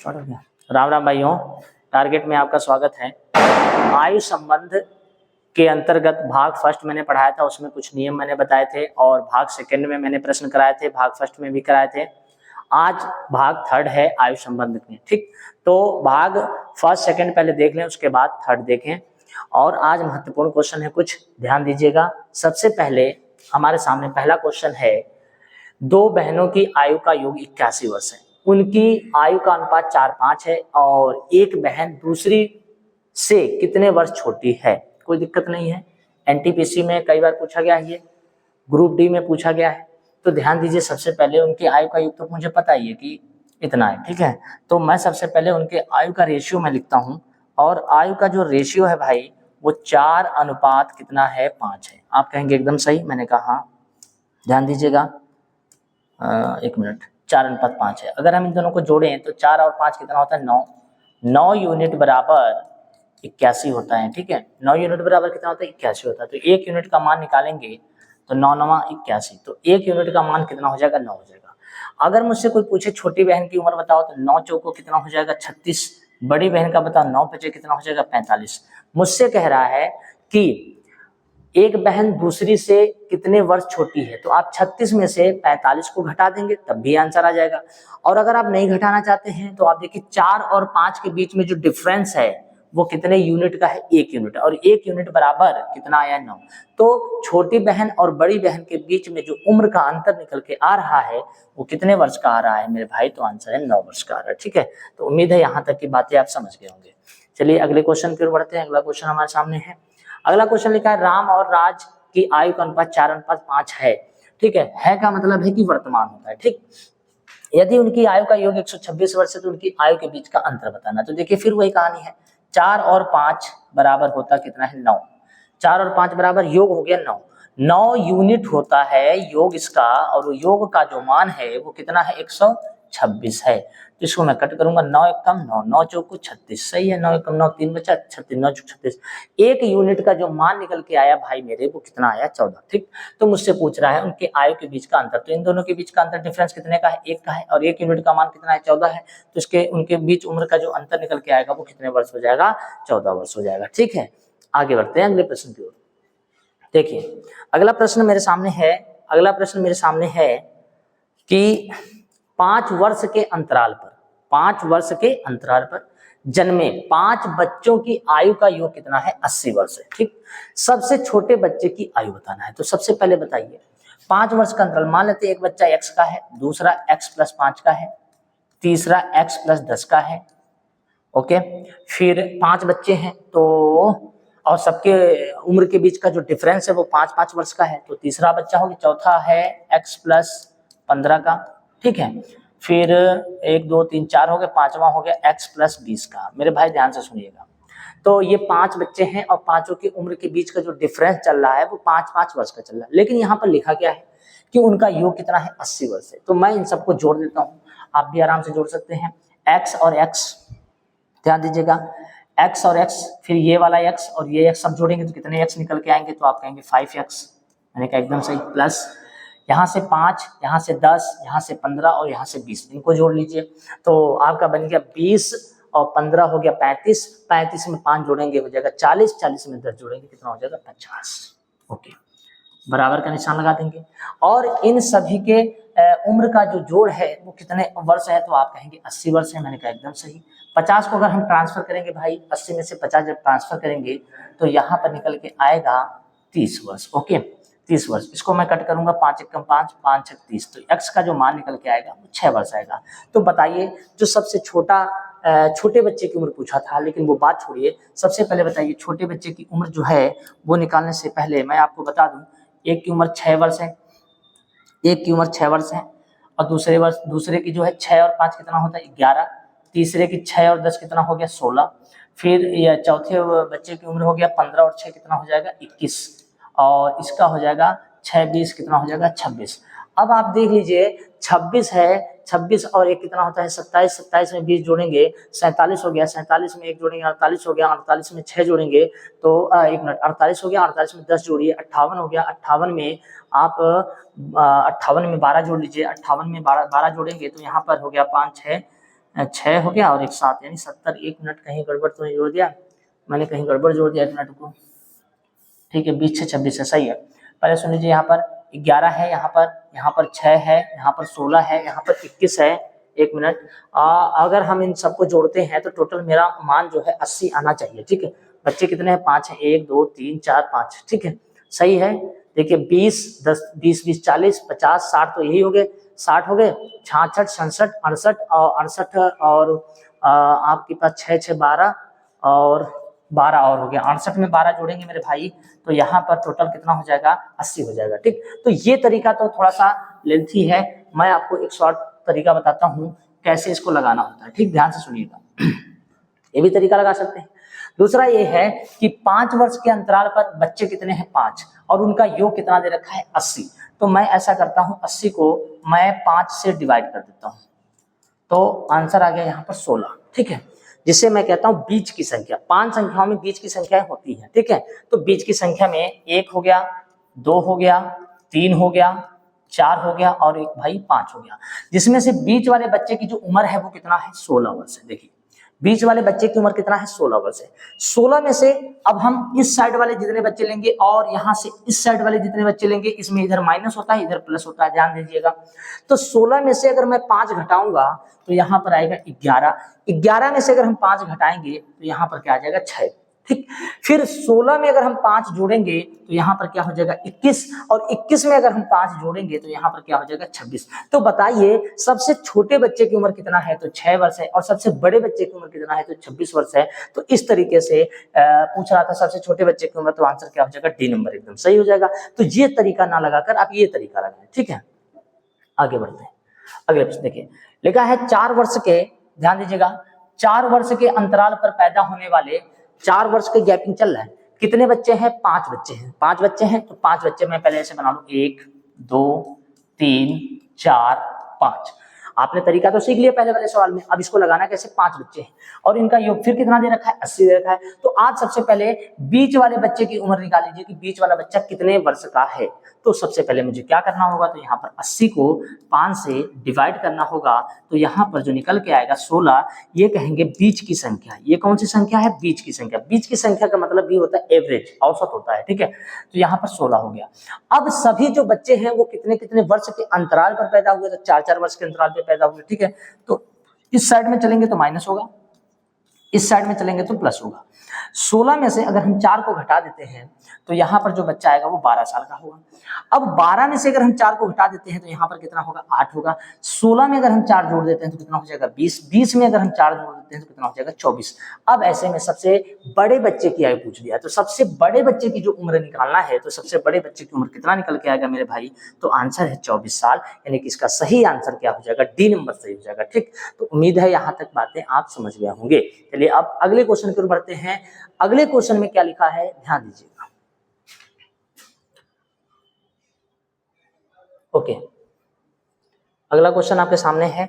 Start हो गया। राम राम भाइयों, टारगेट में आपका स्वागत है। आयु संबंध के अंतर्गत भाग फर्स्ट मैंने पढ़ाया था, उसमें कुछ नियम मैंने बताए थे और भाग सेकंड में मैंने प्रश्न कराए थे, भाग फर्स्ट में भी कराए थे। आज भाग थर्ड है आयु संबंध में। ठीक, तो भाग फर्स्ट सेकंड पहले देख लें, उसके बाद थर्ड देखें। और आज महत्वपूर्ण क्वेश्चन है, कुछ ध्यान दीजिएगा। सबसे पहले हमारे सामने पहला क्वेश्चन है, दो बहनों की आयु का योग 81 वर्ष है। उनकी आयु का अनुपात 4:5 है और एक बहन दूसरी से कितने वर्ष छोटी है। कोई दिक्कत नहीं है, एनटीपीसी में कई बार पूछा गया है, ये ग्रुप डी में पूछा गया है। तो ध्यान दीजिए, सबसे पहले उनकी आयु का योग तो मुझे पता ही है कि इतना है, ठीक है। तो मैं सबसे पहले उनके आयु का रेशियो में लिखता हूँ, और आयु का जो रेशियो है भाई वो 4 अनुपात कितना है, 5 है। आप कहेंगे एकदम सही, मैंने कहा हाँ। ध्यान दीजिएगा, एक मिनट, 4:5 है। अगर हम इन दोनों को जोड़ें तो 4 और 5 कितना होता है, 9। 9 यूनिट बराबर 81 होता है, ठीक है। 9 यूनिट बराबर कितना होता है, 81 होता है। तो 1 यूनिट का मान निकालेंगे तो 9 9 81, तो 1 यूनिट का मान कितना हो जाएगा, 9 हो जाएगा। अगर मुझसे कोई पूछे छोटी बहन की उम्र बताओ तो 9 चौको कितना हो जाएगा, 36। बड़ी बहन का बताओ 9 पचे कितना हो जाएगा, 45। मुझसे कह रहा है कि एक बहन दूसरी से कितने वर्ष छोटी है, तो आप 36 में से 45 को घटा देंगे तब भी आंसर आ जाएगा। और अगर आप नहीं घटाना चाहते हैं तो आप देखिए 4 और 5 के बीच में जो डिफरेंस है वो कितने यूनिट का है, 1 यूनिट, और 1 यूनिट बराबर कितना आया, 9। तो छोटी बहन और बड़ी बहन के बीच में जो उम्र का अंतर निकल के आ रहा है वो कितने वर्ष का आ रहा है मेरे भाई, तो आंसर है 9 वर्ष का आ रहा है, ठीक है। तो उम्मीद है यहाँ तक की बातें आप समझ गए होंगे। चलिए अगले क्वेश्चन की ओर बढ़ते हैं। अगला क्वेश्चन हमारे सामने है। अगला क्वेश्चन लिखा है, राम और राज की आयु का अनुपात 4:5 है, ठीक है का मतलब है कि वर्तमान होता है, ठीक। यदि उनकी आयु का योग 126 वर्ष है तो उनकी आयु के बीच का अंतर बताना। तो देखिए फिर वही कहानी है, 4 और 5 बराबर होता कितना है, 9। 4 और 5 बराबर योग हो गया 9। 9 यूनिट होता है योग इसका, और वो योग का जो मान है वो कितना है, 126 है। तो इसको मैं कट करूंगा, 9 एकम 9, 9 चौको 36, सही है। 9 एकम 9, 3 बचा 36, 9 चौक 36। 1 यूनिट का जो मान निकल के आया भाई मेरे, वो कितना आया, 14, ठीक। तो मुझसे पूछ रहा है उनके आयु के बीच का अंतर। तो इन दोनों के बीच का अंतर डिफरेंस कितने का है, 1 का है, और 1 यूनिट का मान कितना है, 14 है। तो इसके उनके बीच उम्र का जो अंतर निकल के आएगा वो कितने वर्ष हो जाएगा, 14 वर्ष हो जाएगा, ठीक है। आगे बढ़ते हैं अगले प्रश्न की ओर। देखिए अगला प्रश्न मेरे सामने है, अगला प्रश्न मेरे सामने है कि 5 वर्ष के अंतराल पर, 5 वर्ष के अंतराल पर जन्मे 5 बच्चों की आयु का योग कितना है, 80 वर्ष है, ठीक। सबसे छोटे बच्चे की आयु बताना है। तो सबसे पहले बताइए 5 वर्ष का अंतराल, मान लेते हैं एक बच्चा x का है, दूसरा x+5 का है, तीसरा x+10 का है, ओके। फिर 5 बच्चे हैं तो, और सबके उम्र के बीच का जो डिफरेंस है वो 5-5 वर्ष का है। तो तीसरा बच्चा हो गया, चौथा है x+15 का, ठीक है। फिर 1 2 3 4 हो गए, पांचवा हो गया x+20 का। मेरे भाई ध्यान से सुनिएगा, तो ये 5 बच्चे हैं और पांचों की उम्र के बीच का जो डिफरेंस चल रहा है वो 5-5 वर्ष का चल रहा है। लेकिन यहाँ पर लिखा क्या है कि उनका योग कितना है, 80 वर्ष है। तो मैं इन सबको जोड़ देता हूँ, आप भी आराम से जोड़ सकते हैं। x और x, ध्यान दीजिएगा, x और x, फिर ये वाला x और ये x सब जोड़ेंगे तो कितने x निकल के आएंगे, तो आप कहेंगे 5x, मैंने कहा एकदम सही। प्लस यहाँ से 5, यहाँ से 10, यहाँ से 15 और यहाँ से 20, इनको जोड़ लीजिए तो आपका बन गया 20 और 15 हो गया 35, 35 में 5 जोड़ेंगे हो जाएगा 40, 40 में 10 जोड़ेंगे कितना हो जाएगा, 50। ओके, बराबर का निशान लगा देंगे। और इन सभी के उम्र का जो जोड़ है वो कितने वर्ष है, तो आप कहेंगे 80 वर्ष है, मैंने कहा एकदम सही। 50 को अगर हम ट्रांसफर करेंगे भाई, 80 में से 50 जब ट्रांसफर करेंगे तो यहाँ पर निकल के आएगा 30 वर्ष, ओके 30 वर्ष। इसको मैं कट करूंगा, 5 एकम 5, 5 छक 30, तो x का जो मान निकल के आएगा वो 6 वर्ष आएगा। तो बताइए जो सबसे छोटे बच्चे की उम्र पूछा था, लेकिन वो बात छोड़िए, सबसे पहले बताइए छोटे बच्चे की उम्र जो है वो निकालने से पहले मैं आपको बता दूं, एक की उम्र 6 वर्ष है, एक की उम्र 6 वर्ष है, और दूसरे की जो है 6 और 5 कितना होता है, 11, तीसरे की 6 और 10 कितना हो गया, 16, फिर यह चौथे बच्चे की उम्र हो गया 15 और 6 कितना हो जाएगा, 21, और इसका हो जाएगा 6 20 कितना हो जाएगा, 26। अब आप देख लीजिए 26 है, 26 और एक कितना होता है, 27, 27 में 20 जोड़ेंगे 47 हो गया, 47 में 1 जोड़ेंगे 48 हो गया, 48 में 6 जोड़ेंगे तो 1 मिनट, 48 हो गया, 48 में 10 जोड़िए 58 हो गया, 58 में आप 58 में 12 जोड़ लीजिए, 58 में 12 जोड़ेंगे तो यहाँ पर हो गया 5 6 6 हो गया और एक 7 यानी 70। 1 मिनट कहीं गड़बड़ तो नहीं जोड़ दिया मैंने, कहीं गड़बड़ जोड़ दिया 1 मिनट को। ठीक है, 20 से 26 है, सही है। पहले सुन लीजिए, यहाँ पर 11 है, यहाँ पर 6 है, यहाँ पर 16 है, यहाँ पर 21 है। 1 मिनट, अगर हम इन सबको जोड़ते हैं तो टोटल मेरा मान जो है 80 आना चाहिए। ठीक है, बच्चे कितने हैं? 5 है, 1 2 3 4 5। ठीक है, सही है। देखिए 20 10 20 20 40 50 60 तो यही हो गए, 60 हो गए, 66 67 68 और 68 और आपके पास 6 6 12 और 12 और हो गया। 68 में 12 जोड़ेंगे मेरे भाई तो यहाँ पर टोटल कितना हो जाएगा? 80 हो जाएगा। ठीक, तो ये तरीका तो थोड़ा सा लेंथी है, मैं आपको एक शॉर्ट तरीका बताता हूँ कैसे इसको लगाना होता है। ठीक, ध्यान से सुनिएगा। ये भी तरीका लगा सकते हैं। दूसरा ये है कि 5 वर्ष के अंतराल पर बच्चे कितने हैं? 5, और उनका योग कितना दे रखा है? 80। तो मैं ऐसा करता हूँ, 80 को मैं 5 से डिवाइड कर देता हूँ, तो आंसर आ गया यहाँ पर 16। ठीक है, जिसे मैं कहता हूँ बीच की संख्या। 5 संख्याओं में बीच की संख्याएं होती हैं। ठीक है, तो बीच की संख्या में 1 हो गया, 2 हो गया, 3 हो गया, 4 हो गया और एक भाई 5 हो गया, जिसमें से बीच वाले बच्चे की जो उम्र है वो कितना है? 16 वर्ष है। देखिए बीच वाले बच्चे की उम्र कितना है? 16 वर्ष है। 16 में से अब हम इस साइड वाले जितने बच्चे लेंगे और यहाँ से इस साइड वाले जितने बच्चे लेंगे, इसमें इधर माइनस होता है इधर प्लस होता है, ध्यान दीजिएगा। तो 16 में से अगर मैं 5 घटाऊंगा तो यहाँ पर आएगा 11। 11 में से अगर हम 5 घटाएंगे तो यहाँ पर क्या आ जाएगा? 6। ठीक, फिर 16 में अगर हम 5 जोड़ेंगे तो यहाँ पर क्या हो जाएगा? 21, और 21 में अगर हम 5 जोड़ेंगे तो यहाँ पर क्या हो जाएगा? 26। तो बताइए सबसे छोटे बच्चे की उम्र कितना है? तो 6 वर्ष है, और सबसे बड़े बच्चे की उम्र कितना है? तो 26 वर्ष है। तो इस तरीके से पूछ रहा था सबसे छोटे बच्चे की उम्र, तो आंसर क्या हो जाएगा? डी नंबर एकदम सही हो जाएगा। तो ये तरीका ना लगाकर आप ये तरीका लगाएं। ठीक है, आगे बढ़ते हैं। अगले प्रश्न देखिए, लिखा है 4 वर्ष के, ध्यान दीजिएगा, 4 वर्ष के अंतराल पर पैदा होने वाले, 4 वर्ष के गैपिंग चल रहा है, कितने बच्चे हैं? 5 बच्चे हैं। 5 बच्चे हैं तो 5 बच्चे मैं पहले ऐसे बना लूं, 1 2 3 4 5। आपने तरीका तो सीख लिया पहले वाले सवाल में, अब इसको लगाना कैसे? 5 बच्चे हैं और इनका योग फिर कितना दे रखा है? 80 दे रखा है। तो आज सबसे पहले बीच वाले बच्चे की उम्र निकाल लीजिए कि बीच वाला बच्चा कितने वर्ष का है। तो सबसे पहले मुझे क्या करना होगा? तो यहाँ पर 80 को 5 से डिवाइड करना होगा, तो यहाँ पर जो निकल के आएगा 16, ये कहेंगे बीच की संख्या। ये कौन सी संख्या है? बीच की संख्या। बीच की संख्या का मतलब भी होता है एवरेज, औसत होता है। ठीक है, तो यहाँ पर 16 हो गया। अब सभी जो बच्चे हैं वो कितने कितने वर्ष के अंतराल पर पैदा हुए? तो 4 4 वर्ष के अंतराल पर पैदा हुए। ठीक है, तो इस साइड में चलेंगे तो माइनस होगा, इस साइड में चलेंगे तो प्लस होगा। 16 में से अगर हम 4 को घटा देते हैं तो यहाँ पर जो बच्चा आएगा वो 12 साल का होगा। अब 12 में से अगर हम 4 को घटा देते हैं तो यहाँ पर कितना होगा? 8 होगा। 16 में अगर हम 4 जोड़ देते हैं तो कितना हो जाएगा? 20। 20 में अगर हम 4 जोड़ देते हैं तो कितना हो जाएगा? 24। अब ऐसे में सबसे बड़े बच्चे की आयु पूछ लिया, तो सबसे बड़े बच्चे की जो उम्र निकालना है, तो सबसे बड़े बच्चे की उम्र कितना निकल के आएगा मेरे भाई? तो आंसर है 24 साल, यानी कि इसका सही आंसर क्या हो जाएगा? डी नंबर सही हो जाएगा। ठीक, तो उम्मीद है यहाँ तक बातें आप समझ गए होंगे। चलिए अब अगले क्वेश्चन की ओर बढ़ते हैं। अगले क्वेश्चन में क्या लिखा है, ध्यान दीजिएगा। ओके, अगला क्वेश्चन आपके सामने है,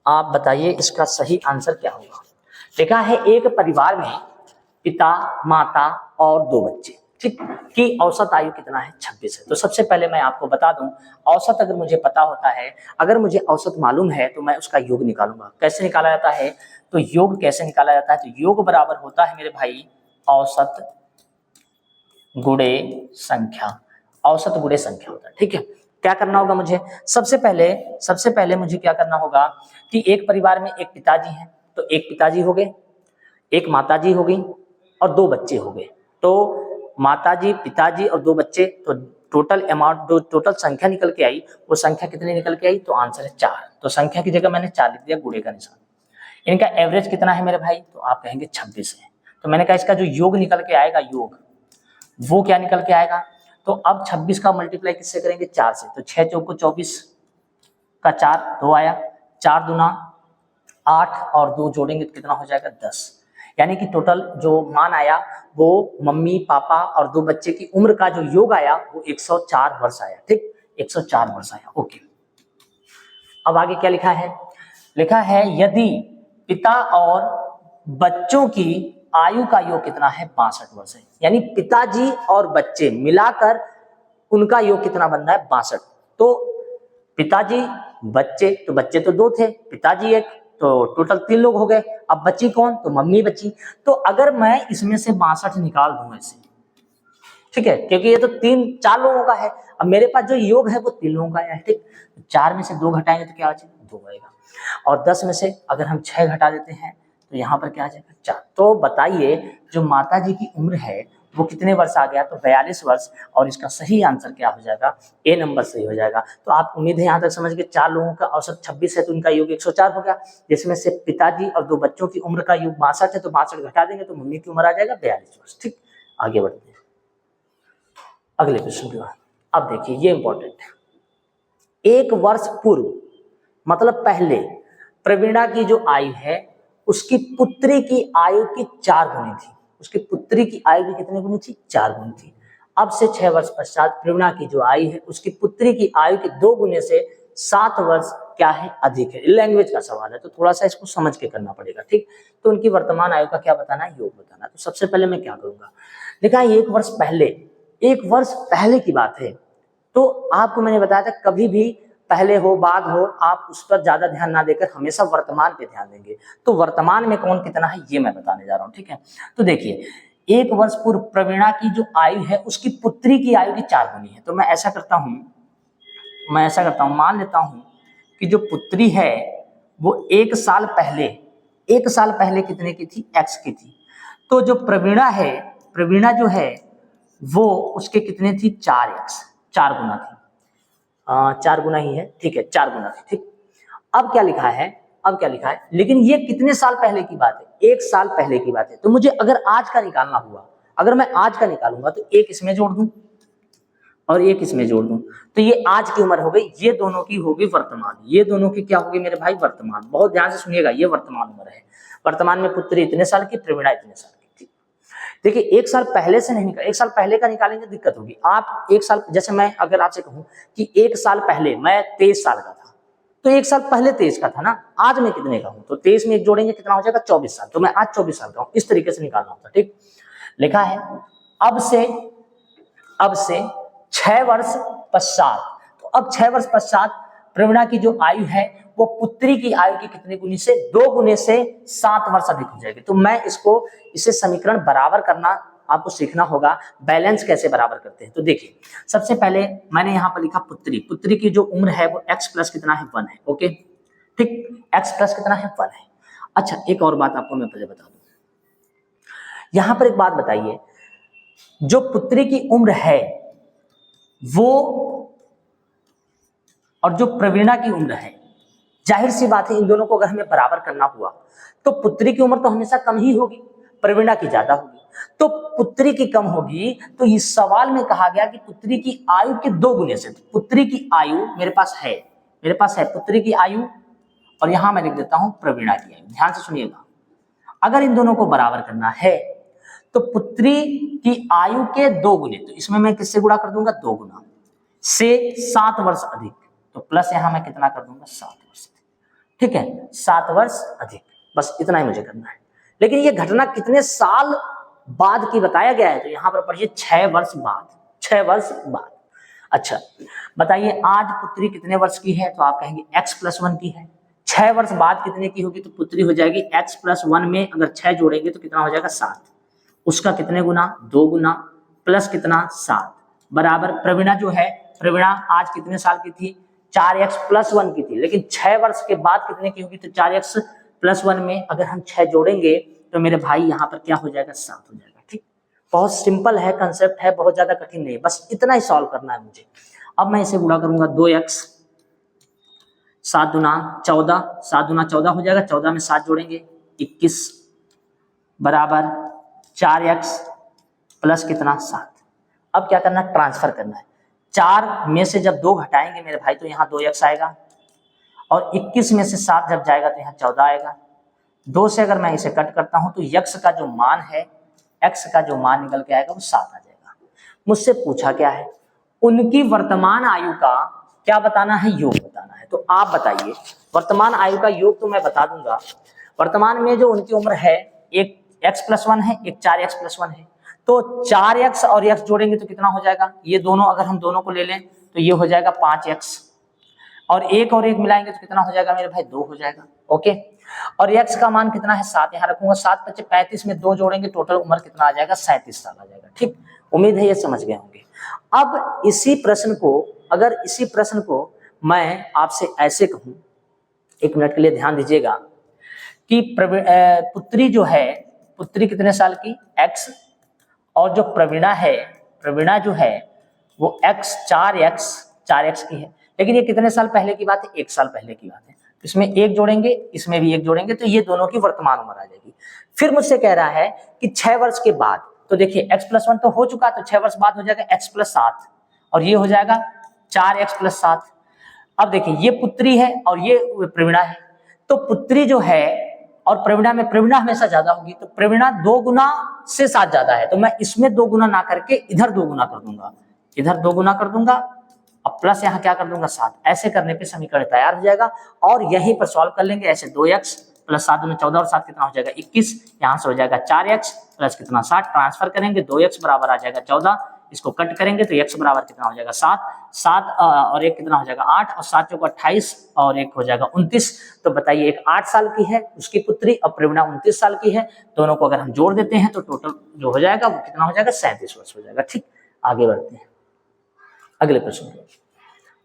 आप बताइए इसका सही आंसर क्या होगा। लिखा है एक परिवार में पिता, माता और 2 बच्चे, ठीक, की औसत आयु कितना है? 26 है। तो सबसे पहले मैं आपको बता दूं, औसत अगर मुझे पता होता है, अगर मुझे औसत मालूम है तो मैं उसका योग निकालूंगा। कैसे निकाला जाता है? तो योग कैसे निकाला जाता है? तो योग बराबर होता है मेरे भाई औसत गुणे संख्या। औसत गुणे संख्या होता है। ठीक है, क्या करना होगा मुझे? सबसे पहले मुझे क्या करना होगा कि एक परिवार में एक पिताजी हैं, तो एक पिताजी हो गए, एक माताजी हो गई और 2 बच्चे हो गए। तो माताजी, पिताजी और 2 बच्चे, तो टोटल अमाउंट, जो टोटल संख्या निकल के आई वो संख्या कितनी निकल के आई? तो आंसर है 4। तो संख्या की जगह मैंने 4 लिख दिया, गुणे का निशान। इनका एवरेज कितना है मेरे भाई? तो आप कहेंगे 26 है। तो मैंने कहा इसका जो योग निकल के आएगा, योग वो क्या निकल के आएगा? तो अब 26 का मल्टीप्लाई किससे करेंगे? 4 से। तो 6 चौको 24 का 4 2 आया, 4 दूना 8 और 2 जोड़ेंगे तो कितना हो जाएगा? 10। यानी कि टोटल जो मान आया वो मम्मी, पापा और 2 बच्चे की उम्र का जो योग आया वो 104 वर्ष आया। ठीक, 104 वर्ष आया। ओके, अब आगे क्या लिखा है? लिखा है यदि पिता और बच्चों की आयु का योग कितना है? 62 वर्ष है। यानी पिताजी और बच्चे मिलाकर उनका योग कितना बन रहा है? 62। तो पिताजी बच्चे, तो बच्चे तो 2 थे, पिताजी 1, तो टोटल 3 लोग हो गए। अब बची कौन, तो मम्मी बची। तो अगर मैं इसमें से 62 निकाल दूं ऐसे, ठीक है, क्योंकि ये तो 4 लोगों का है, अब मेरे पास जो योग है वो 3 लोगों का है, ठीक। 4 में से 2 घटाएंगे तो क्या बचेगा, 2 आएगा। और 10 में से अगर हम 6 घटा देते हैं तो यहाँ पर क्या आ जाएगा, 4। तो बताइए जो माता जी की उम्र है वो कितने वर्ष आ गया, तो 42 वर्ष। और इसका सही आंसर क्या हो जाएगा, ए नंबर सही हो जाएगा। तो आप उम्मीद है यहाँ तक समझ के 4 लोगों का औसत 26 है तो उनका योग 104 हो गया, जिसमें से पिताजी और 2 बच्चों की उम्र का योग 62 है, तो 62 घटा देंगे तो मम्मी की उम्र आ जाएगा 42 वर्ष, ठीक। आगे बढ़ते हैं अगले प्रश्न की ओर। अब देखिए ये इंपॉर्टेंट है। 1 वर्ष पूर्व मतलब पहले प्रवीणा की जो आयु है उसकी पुत्री की आयु की 4 गुनी थी। उसकी पुत्री की आयु की कितने गुनी थी, 4 गुनी थी। अब से 6 वर्ष पश्चात प्रवीणा की जो आयु है उसकी पुत्री की आयु के 2 गुने से 7 वर्ष क्या है, अधिक है। लैंग्वेज का सवाल है तो थोड़ा सा इसको समझ के करना पड़ेगा, ठीक। तो उनकी वर्तमान आयु का क्या बताना है, योग बताना। तो सबसे पहले मैं क्या करूंगा, देखा 1 वर्ष पहले, 1 वर्ष पहले की बात है तो आपको मैंने बताया था कभी भी पहले हो बाद हो आप उस पर ज्यादा ध्यान ना देकर हमेशा वर्तमान पे ध्यान देंगे। तो वर्तमान में कौन कितना है ये मैं बताने जा रहा हूं, ठीक है। तो देखिए 1 वर्ष पूर्व प्रवीणा की जो आयु है उसकी पुत्री की आयु की 4 गुनी है। तो मैं ऐसा करता हूं, मान लेता हूं कि जो पुत्री है वो 1 साल पहले कितने की थी, x की थी। तो जो प्रवीणा जो है वो उसके कितने थी, 4x, 4 गुना थी। 4 गुना ही है, ठीक है, 4 गुना थी, ठीक। अब क्या लिखा है, लेकिन ये कितने साल पहले की बात है, 1 साल पहले की बात है। तो मुझे अगर आज का निकालना हुआ, अगर मैं आज का निकालूंगा तो 1 इसमें जोड़ दूं और 1 इसमें जोड़ दूं, तो ये आज की उम्र हो गई, ये दोनों की होगी वर्तमान। ये दोनों की क्या होगी मेरे भाई, वर्तमान। बहुत ध्यान से सुनिएगा, ये वर्तमान उम्र है। वर्तमान में पुत्री इतने साल की, प्रवीणा इतने साल की, ठीक। देखिए 1 साल पहले से नहीं निकाल, 1 साल पहले का निकालेंगे दिक्कत होगी। आप 1 साल, जैसे मैं अगर आपसे कहूं कि 1 साल पहले मैं 23 साल का था, तो 1 साल पहले 23 का था ना, आज मैं कितने का हूं, तो 23 में 1 जोड़ेंगे कितना हो जाएगा, 24 साल। तो मैं आज 24 साल का हूं, इस तरीके से निकालना होता, ठीक। लिखा है अब से 6 वर्ष पश्चात, तो अब 6 वर्ष पश्चात प्रवीणा की जो आयु है वो पुत्री की आयु की कितने गुने से, 2 गुने से 7 वर्ष अधिक हो जाएगी। तो मैं इसे समीकरण बराबर करना आपको सीखना होगा। बैलेंस कैसे बराबर करते हैं, तो देखिए सबसे पहले मैंने यहाँ पर लिखा पुत्री की जो उम्र है वो x प्लस कितना है, 1 है, ओके, ठीक। x प्लस कितना है, 1 है। अच्छा एक और बात आपको मैं पहले बता दूं, यहां पर एक बात बताइए, जो पुत्री की उम्र है वो और जो प्रवीणा की उम्र है, जाहिर सी बात है इन दोनों को अगर हमें बराबर करना हुआ तो पुत्री की उम्र तो हमेशा कम ही होगी, प्रवीणा की ज्यादा होगी। तो पुत्री की कम होगी, तो इस सवाल में कहा गया कि पुत्री की आयु के 2 गुने से। तो पुत्री की आयु मेरे पास है पुत्री की आयु, और यहां मैं लिख देता हूं प्रवीणा की आयु। ध्यान से सुनिएगा, अगर इन दोनों को बराबर करना है तो पुत्री की आयु के 2 गुने, तो इसमें मैं किससे गुणा कर दूंगा, 2 गुना से 7 वर्ष अधिक, तो प्लस यहां मैं कितना कर दूंगा, 7 वर्ष, ठीक है, 7 वर्ष अधिक। बस इतना ही मुझे करना है। लेकिन ये घटना कितने साल बाद की बताया गया है, तो यहां पर पढ़िए 6 वर्ष बाद, 6 वर्ष बाद। अच्छा बताइए आज पुत्री कितने वर्ष की है, तो आप कहेंगे x प्लस 1 की है। 6 वर्ष बाद कितने की होगी, तो पुत्री हो जाएगी x प्लस 1 में अगर 6 जोड़ेंगे तो कितना हो जाएगा, 7। उसका कितने गुना, 2 गुना, प्लस कितना, 7, बराबर प्रवीणा जो है, प्रवीणा आज कितने साल की थी, 4x प्लस 1 की थी। लेकिन 6 वर्ष के बाद कितने की होगी, तो 4x प्लस 1 में अगर हम 6 जोड़ेंगे तो मेरे भाई यहाँ पर क्या हो जाएगा, 7 हो जाएगा, ठीक। बहुत सिंपल है, कंसेप्ट है, बहुत ज्यादा कठिन नहीं है, बस इतना ही सॉल्व करना है मुझे। अब मैं इसे गुणा करूंगा, 2x 7 दूना 14, 7 दूना 14 हो जाएगा, 14 में 7 जोड़ेंगे 21 बराबर 4x प्लस कितना, 7। अब क्या करना, ट्रांसफर करना है। 4 में से जब 2 घटाएंगे मेरे भाई तो यहाँ 2x आएगा, और 21 में से 7 जब जाएगा तो यहाँ 14 आएगा। 2 से अगर मैं इसे कट करता हूं तो x का जो मान है, x का जो मान निकल के आएगा वो 7 आ जाएगा। मुझसे पूछा क्या है, उनकी वर्तमान आयु का क्या बताना है, योग बताना है। तो आप बताइए, वर्तमान आयु का योग तो मैं बता दूंगा। वर्तमान में जो उनकी उम्र है, एक x प्लस 1 है, एक 4x प्लस 1 है, तो 4x और x जोड़ेंगे तो कितना हो जाएगा, ये दोनों अगर हम दोनों को ले लें तो ये हो जाएगा 5x, और एक मिलाएंगे तो कितना हो जाएगा मेरे भाई 2 हो जाएगा। ओके, और x का मान कितना है 7 यहाँ रखूंगा, 7 + 35 में 2 जोड़ेंगे, टोटल उम्र कितना आ जाएगा 37 साल आ जाएगा। ठीक, उम्मीद है ये समझ गए होंगे। अब इसी प्रश्न को, अगर इसी प्रश्न को मैं आपसे ऐसे कहूं, 1 मिनट के लिए ध्यान दीजिएगा, कि पुत्री जो है, पुत्री कितने साल की x, और जो प्रवीणा है, प्रवीणा जो है वो x 4x की है, लेकिन ये कितने साल पहले की बात है, 1 साल पहले की बात है। इसमें 1 जोड़ेंगे, इसमें भी 1 जोड़ेंगे, तो ये दोनों की वर्तमान उम्र आ जाएगी। फिर मुझसे कह रहा है कि 6 वर्ष के बाद, तो देखिए x+1 तो हो चुका, तो 6 वर्ष बाद हो जाएगा x+7, और ये हो जाएगा 4x+7। अब देखिए ये पुत्री है और ये प्रवीणा है, तो पुत्री जो है और प्रवीणा में, प्रवीणा हमेशा ज्यादा होगी, तो प्रवीणा 2 गुना से 7 ज्यादा है, तो मैं इसमें 2 गुना ना करके इधर 2 गुना कर दूंगा, इधर 2 गुना कर दूंगा, अब प्लस यहाँ क्या कर दूंगा 7। ऐसे करने पे समीकरण तैयार हो जाएगा और यहीं पर सॉल्व कर लेंगे। ऐसे 2x + 7 × 14 और 7 कितना हो जाएगा 21, यहाँ से हो जाएगा 4x प्लस कितना 7, ट्रांसफर करेंगे 2x बराबर आ जाएगा 14, इसको कट करेंगे तो x बराबर कितना हो जाएगा 7 और 1 कितना हो जाएगा 8, और 7 चौका 28 और 1 हो जाएगा 29। तो बताइए, एक 8 साल की है उसकी पुत्री और प्रवीणा 29 साल की है, दोनों को अगर हम जोड़ देते हैं तो टोटल जो हो जाएगा वो कितना हो जाएगा 37 वर्ष हो जाएगा। ठीक, आगे बढ़ते हैं अगले प्रश्न।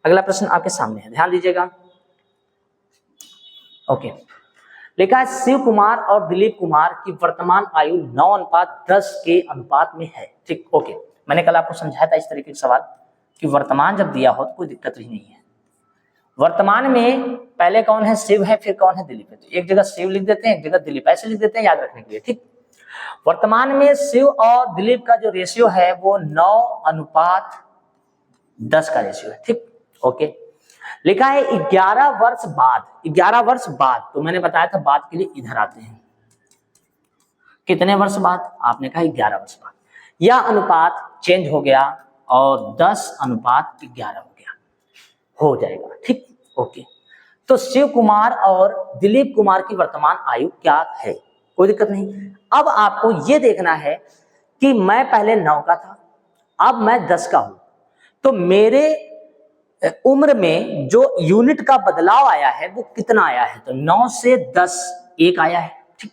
अगला प्रश्न आपके सामने है, ध्यान दीजिएगा। ओके, लिखा है शिव कुमार और दिलीप कुमार की वर्तमान आयु 9:10 के अनुपात में है। ठीक, ओके, मैंने कल आपको समझाया था इस तरीके का सवाल कि वर्तमान जब दिया हो तो कोई दिक्कत ही नहीं है। वर्तमान में पहले कौन है, शिव है, फिर कौन है, दिलीप है, तो एक जगह शिव लिख देते हैं, एक जगह दिलीप, ऐसे लिख देते हैं याद रखने के लिए। ठीक, वर्तमान में शिव और दिलीप का जो रेशियो है वो 9:10 का रेशियो है। ठीक, ओके, लिखा है 11 वर्ष बाद, 11 वर्ष बाद, तो मैंने बताया था बाद के लिए इधर आते हैं, कितने वर्ष बाद, आपने कहा 11 वर्ष बाद, यह अनुपात चेंज हो गया और 10:11 हो जाएगा। ठीक, ओके, तो शिव कुमार और दिलीप कुमार की वर्तमान आयु क्या है, कोई दिक्कत नहीं। अब आपको यह देखना है कि मैं पहले 9 का था, अब मैं 10 का हूं, तो मेरे उम्र में जो यूनिट का बदलाव आया है वो कितना आया है, तो 9 से 10 1 आया है। ठीक,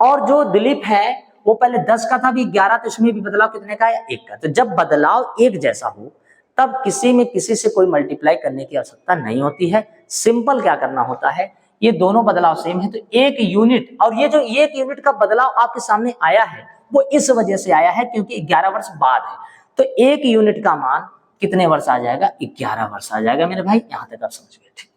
और जो दिलीप है वो पहले 10 का था, भी 11, तो इसमें भी बदलाव कितने का आया, 1 का। तो जब बदलाव एक जैसा हो तब किसी में किसी से कोई मल्टीप्लाई करने की आवश्यकता नहीं होती है, सिंपल क्या करना होता है, ये दोनों बदलाव सेम है तो 1 यूनिट, और ये जो 1 यूनिट का बदलाव आपके सामने आया है वो इस वजह से आया है क्योंकि 11 वर्ष बाद है, तो 1 यूनिट का मान कितने वर्ष आ जाएगा, 11 वर्ष आ जाएगा मेरे भाई, यहां तक आप समझ गए। ठीक,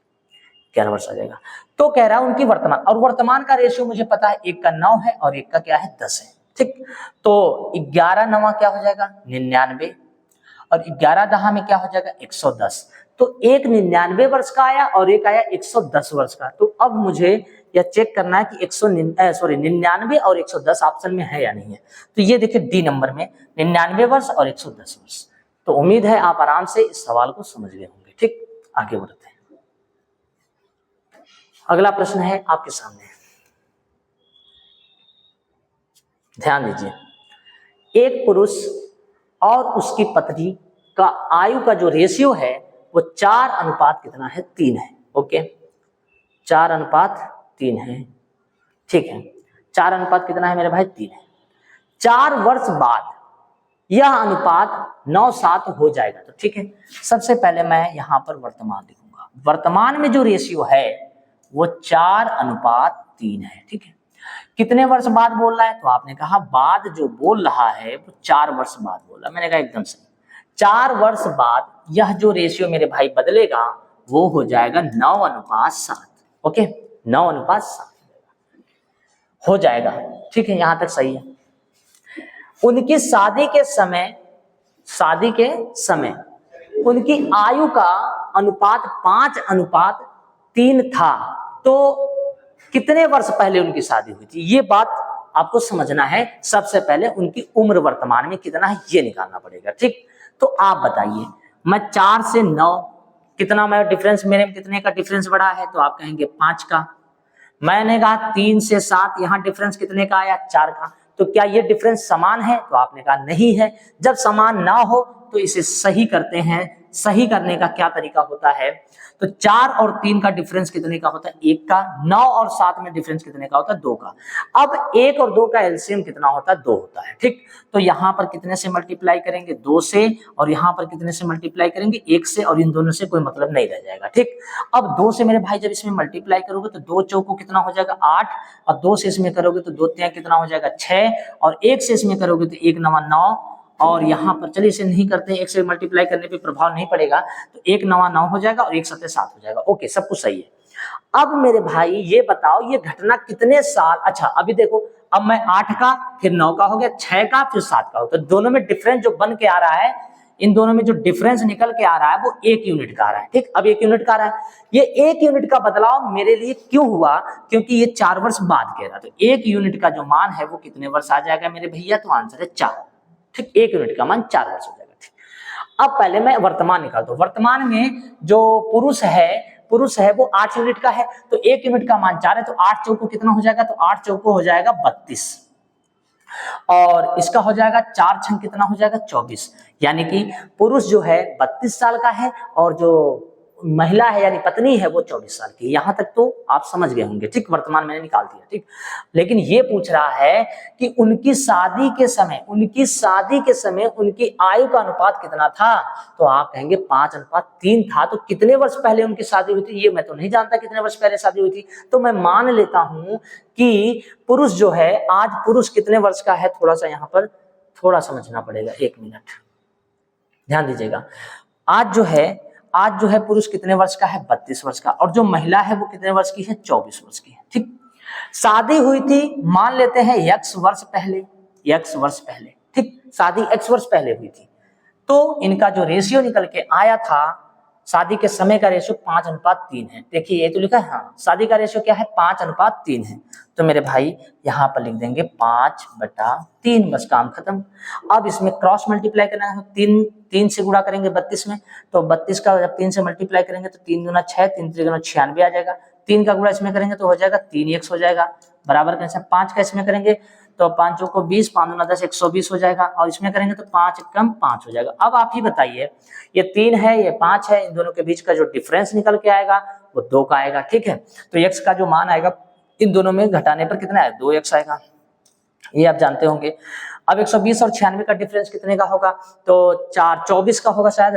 11 वर्ष आ जाएगा। तो कह रहा है उनकी वर्तमान, और वर्तमान का रेशियो मुझे पता है, 1 का 9 है और 1 का क्या है 10 है। ठीक, तो 11 9 क्या हो जाएगा 99, और 11 10 में क्या हो जाएगा 110, तो एक 99 वर्ष का आया और एक आया 110 वर्ष का। तो अब मुझे यह चेक करना है कि 99 और 110 ऑप्शन में है या नहीं है, तो ये देखिए डी नंबर में 99 वर्ष और 110 वर्ष। तो उम्मीद है आप आराम से इस सवाल को समझ गए होंगे। ठीक, आगे बढ़ते हैं। अगला प्रश्न है आपके सामने, ध्यान दीजिए। एक पुरुष और उसकी पत्नी का आयु का जो रेशियो है वो 4 कितना है 3 है। ओके, 4:3 है। ठीक है, 4 कितना है मेरे भाई 3 है। 4 वर्ष बाद यह अनुपात 9:7 हो जाएगा। तो ठीक है, सबसे पहले मैं यहां पर वर्तमान लिखूंगा, वर्तमान में जो रेशियो है वो 4:3 है। ठीक है, कितने वर्ष बाद बोल रहा है, तो आपने कहा बाद जो बोल रहा है वो 4 वर्ष बाद बोल रहा है, मैंने कहा एकदम सही। 4 वर्ष बाद यह जो रेशियो मेरे भाई बदलेगा वो हो जाएगा 9:7। ओके, 9:7 हो जाएगा। ठीक है, यहां तक सही है। उनकी शादी के समय उनकी आयु का अनुपात 5:3 था, तो कितने वर्ष पहले उनकी शादी हुई थी, ये बात आपको समझना है। सबसे पहले उनकी उम्र वर्तमान में कितना है ये निकालना पड़ेगा। ठीक, तो आप बताइए, मैं 4 से 9 कितना मैं डिफरेंस, मेरे में कितने का डिफरेंस बढ़ा है, तो आप कहेंगे 5 का। मैंने कहा 3 से 7, यहाँ डिफरेंस कितने का आया 4 का। तो क्या ये डिफरेंस समान है, तो आपने कहा नहीं है। जब समान ना हो तो इसे सही करते हैं, सही करने का क्या तरीका होता है, तो 4 और 3 का डिफरेंस कितने का होता है, 1 का। 9 और 7 में डिफरेंस कितने का होता है, 2 का। अब 1 और 2 का एलसीएम कितना होता है, 2 होता है, ठीक। तो यहाँ पर कितने से मल्टीप्लाई करेंगे, 2 से, और यहाँ पर कितने से मल्टीप्लाई करेंगे, 1 से, और इन दोनों से कोई मतलब नहीं रह जाएगा, ठीक। अब 2 से मेरे भाई जब इसमें मल्टीप्लाई करोगे तो 2 चौको कितना हो जाएगा, 8, और 2 से इसमें करोगे तो 2 तिया कितना हो जाएगा, 6, और 1 से इसमें करोगे तो 1 9 9, और यहाँ पर चलिए इसे नहीं करते हैं, 1 से मल्टीप्लाई करने पे प्रभाव नहीं पड़ेगा, तो 1 9 9 हो जाएगा और 1 7 7 हो जाएगा। ओके, सब कुछ सही है। अब मेरे भाई ये बताओ ये घटना कितने साल, अच्छा अभी देखो, अब मैं 8 का फिर 9 का हो गया, 6 का फिर 7 का हो, तो दोनों में डिफरेंस जो बन के आ रहा है, इन दोनों में जो डिफरेंस निकल के आ रहा है वो 1 यूनिट का आ रहा है, ठीक। अब 1 यूनिट का आ रहा है, ये 1 यूनिट का बदलाव मेरे लिए क्यों हुआ, क्योंकि ये 4 वर्ष बाद कह रहा, तो 1 यूनिट का जो मान है वो कितने वर्ष आ जाएगा मेरे भैया, तो आंसर है 4, ठीक। 1 यूनिट का मान 4 वर्ष हो जाएगा, ठीक। अब पहले मैं वर्तमान निकालता हूं, वर्तमान में जो पुरुष है वो 8 यूनिट का है, तो 1 यूनिट का मान 4 है, तो 8 चौको कितना हो जाएगा, तो 8 चौको हो जाएगा 32, और इसका हो जाएगा 4 छंग कितना हो जाएगा, 24, यानी कि पुरुष जो है 32 साल का है और जो महिला है यानी पत्नी है वो 24 साल की। यहां तक तो आप समझ गए होंगे, ठीक। वर्तमान मैंने निकाल दिया, ठीक। लेकिन ये पूछ रहा है कि उनकी शादी के समय उनकी आयु का अनुपात कितना था, तो आप कहेंगे 5:3 था। तो कितने वर्ष पहले उनकी शादी हुई थी, ये मैं तो नहीं जानता कितने वर्ष पहले शादी हुई थी, तो मैं मान लेता हूं कि पुरुष जो है, आज पुरुष कितने वर्ष का है, थोड़ा सा यहाँ पर थोड़ा समझना पड़ेगा, 1 मिनट ध्यान दीजिएगा। आज जो है पुरुष कितने वर्ष का है, 32 वर्ष का, और जो महिला है वो कितने वर्ष की है, 24 वर्ष की है, ठीक। शादी हुई थी मान लेते हैं x वर्ष पहले, ठीक। शादी x वर्ष पहले हुई थी, तो इनका जो रेशियो निकल के आया था, शादी के समय का रेशियो 5:3 है। देखिए ये तो लिखा है, हाँ शादी का रेशियो क्या है, 5:3 है, तो मेरे भाई यहाँ पर लिख देंगे 5/3, बस काम खत्म। अब इसमें क्रॉस मल्टीप्लाई करना है, 3 से गुणा करेंगे 32 में, तो 32 का जब 3 से मल्टीप्लाई करेंगे तो 3 दूना 6, 3 त्रिगुणा 96 आ जाएगा। 3 का गुणा इसमें करेंगे तो हो जाएगा 3x हो जाएगा, बराबर कैसे 5 का इसमें करेंगे तो 5 चौको 20, 5 दूना 10, 120 हो जाएगा, और इसमें करेंगे तो 5 कम 5 हो जाएगा। अब आप ही बताइए, ये 3 है ये 5 है, इन दोनों के बीच का जो डिफरेंस निकल के आएगा वो 2 का आएगा, ठीक है। तो x का जो मान आएगा इन दोनों में घटाने पर कितना है, 2x आएगा, ये आप जानते होंगे। अब 120 और 96 का डिफरेंस कितने का होगा, तो 24 का होगा शायद,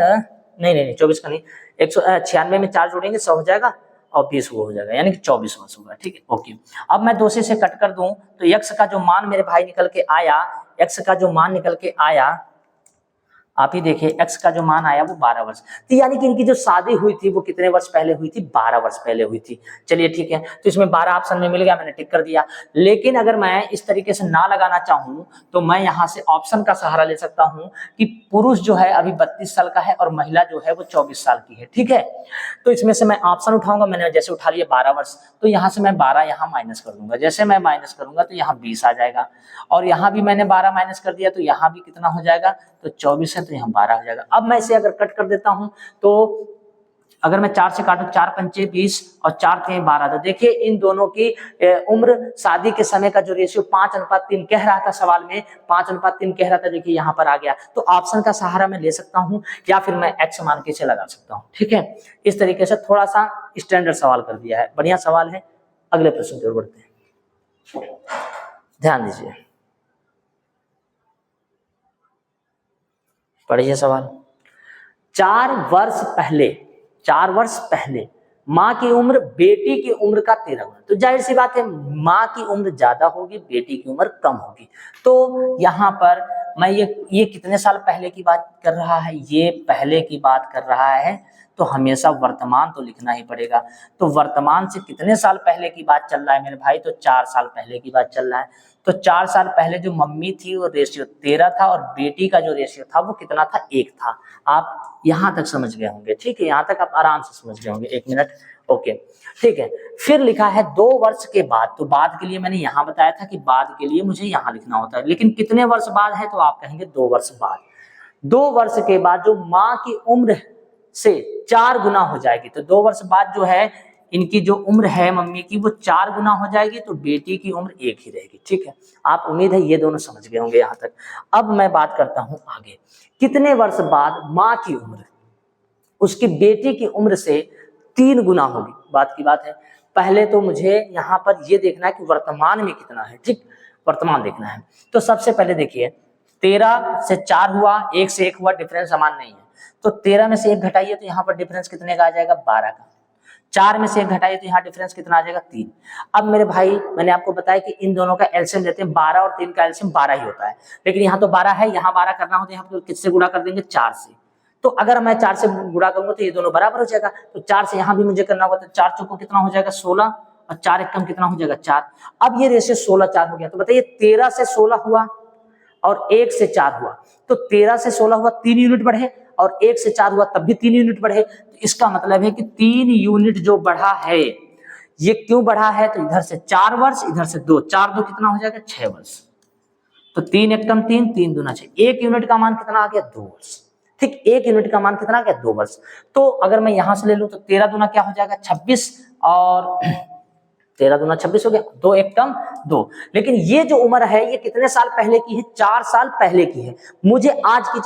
नहीं 24 का नहीं, 196 में 4 जोड़ेंगे 100 हो जाएगा, और 20 वो हो जाएगा, यानी कि 24 वर्ष होगा, ठीक है। ओके, अब मैं 2 से कट कर दूं तो x का जो मान मेरे भाई निकल के आया, आप ही देखिए x का जो मान आया वो 12 वर्ष, तो यानी कि इनकी जो शादी हुई थी वो कितने वर्ष पहले हुई थी, 12 वर्ष पहले हुई थी। चलिए ठीक है, तो इसमें 12 ऑप्शन में मिल गया, मैंने टिक कर दिया। लेकिन अगर मैं इस तरीके से ना लगाना चाहूं तो मैं यहाँ से ऑप्शन का सहारा ले सकता हूं कि पुरुष जो है अभी 32 साल का है और महिला जो है वो 24 साल की है, ठीक है। तो इसमें से मैं ऑप्शन उठाऊंगा, मैंने जैसे उठा लिया 12 वर्ष, तो यहाँ से मैं 12 यहाँ माइनस कर दूंगा, जैसे मैं माइनस करूंगा तो यहाँ 20 आ जाएगा, और यहाँ भी मैंने 12 माइनस कर दिया तो यहाँ भी कितना हो जाएगा, तो 24 है तो यहाँ 12 हो जाएगा। अब मैं इसे अगर कट कर देता हूं तो अगर मैं 4 से काटूं, 4 पंचे 20 और 4 3 12, तो देखिए इन दोनों की उम्र शादी के समय का जो रेशियो 5:3 कह रहा था, सवाल में 5:3 कह रहा था, देखिए यहाँ पर आ गया। तो ऑप्शन का सहारा मैं ले सकता हूं या फिर मैं x मान के इसे लगा सकता हूं, ठीक है। इस तरीके से थोड़ा सा स्टैंडर्ड सवाल कर दिया है, बढ़िया सवाल है। अगले प्रश्न की ओर बढ़ते हैं, ध्यान दीजिए, पढ़िए सवाल। 4 वर्ष पहले माँ की उम्र बेटी की उम्र का 13 गुना, तो जाहिर सी बात है माँ की उम्र ज्यादा होगी, बेटी की उम्र कम होगी। तो यहाँ पर मैं ये कितने साल पहले की बात कर रहा है, ये पहले की बात कर रहा है, तो हमेशा वर्तमान तो लिखना ही पड़ेगा। तो वर्तमान से कितने साल पहले की बात चल रहा है मेरे भाई, तो 4 साल पहले की बात चल रहा है। तो 4 साल पहले जो मम्मी थी वो रेशियो 13 था और बेटी का जो रेशियो था वो कितना था, 1 था। आप यहाँ तक समझ गए होंगे, ठीक है, यहाँ तक आप आराम से समझ गए होंगे, 1 मिनट, ओके ठीक है। फिर लिखा है 2 वर्ष के बाद, तो बाद के लिए मैंने यहाँ बताया था कि बाद के लिए मुझे यहाँ लिखना होता है, लेकिन कितने वर्ष बाद है, तो आप कहेंगे 2 वर्ष बाद। 2 वर्ष के बाद जो माँ की उम्र से 4 गुना हो जाएगी, तो 2 वर्ष बाद जो है इनकी जो उम्र है मम्मी की वो 4 गुना हो जाएगी, तो बेटी की उम्र 1 ही रहेगी, ठीक है। आप उम्मीद है ये दोनों समझ गए होंगे यहाँ तक। अब मैं बात करता हूँ आगे, कितने वर्ष बाद माँ की उम्र, उसकी बेटी की उम्र से 3 गुना होगी। बात की बात है। पहले तो मुझे यहाँ पर ये देखना है कि वर्तमान में कितना है, ठीक, वर्तमान देखना है। तो सबसे पहले देखिए 13 से 4 हुआ, 1 से 1 हुआ, डिफरेंस समान नहीं है, तो 13 में से 1 घटाइए तो यहाँ पर डिफरेंस कितने का आ जाएगा, 12 का। 4 में से 1 घटाइए तो यहाँ डिफरेंस कितना आ जाएगा, 3। अब मेरे भाई मैंने आपको बताया कि इन दोनों का एलसीएम लेते हैं, 12 और 3 का एलसीएम 12 ही होता है, लेकिन यहाँ तो 12 है, यहाँ 12 करना हो तो यहाँ पर किससे गुणा कर देंगे, 4 से। तो अगर मैं 4 से गुणा करूंगा तो ये दोनों बराबर हो जाएगा, तो 4 से यहाँ भी मुझे करना होगा, तो 4 चौको कितना हो जाएगा, 16, और 4 एकम कितना हो जाएगा, 4। अब ये रेशियो 16:4 हो गया, तो बताइए 13 से 16 हुआ और 1 से 4 हुआ, तो 13 से 16 हुआ, 3 यूनिट बढ़े, और 1 से 4 हुआ तब भी 3 यूनिट बढ़े। तो इसका मतलब है कि 3 यूनिट जो बढ़ा है, ये क्यों बढ़ा है, तो इधर से 4 वर्ष, इधर से 2, 4 2 कितना हो जाएगा, 6 वर्ष। तो 3 एकम 3, 3 दूना 6, 1 यूनिट का मान कितना आ गया, 2 वर्ष। ठीक, 1 यूनिट का मान कितना आ गया, 2 वर्ष। तो अगर मैं यहां से ले लूं तो 13 दूना क्या हो जाएगा, 26, और 13 दूना 26 हो गया, 2 एकम 2। लेकिन ये जो उम्र है ये कितने साल पहले की है, 4 साल पहले की है। मुझे आज की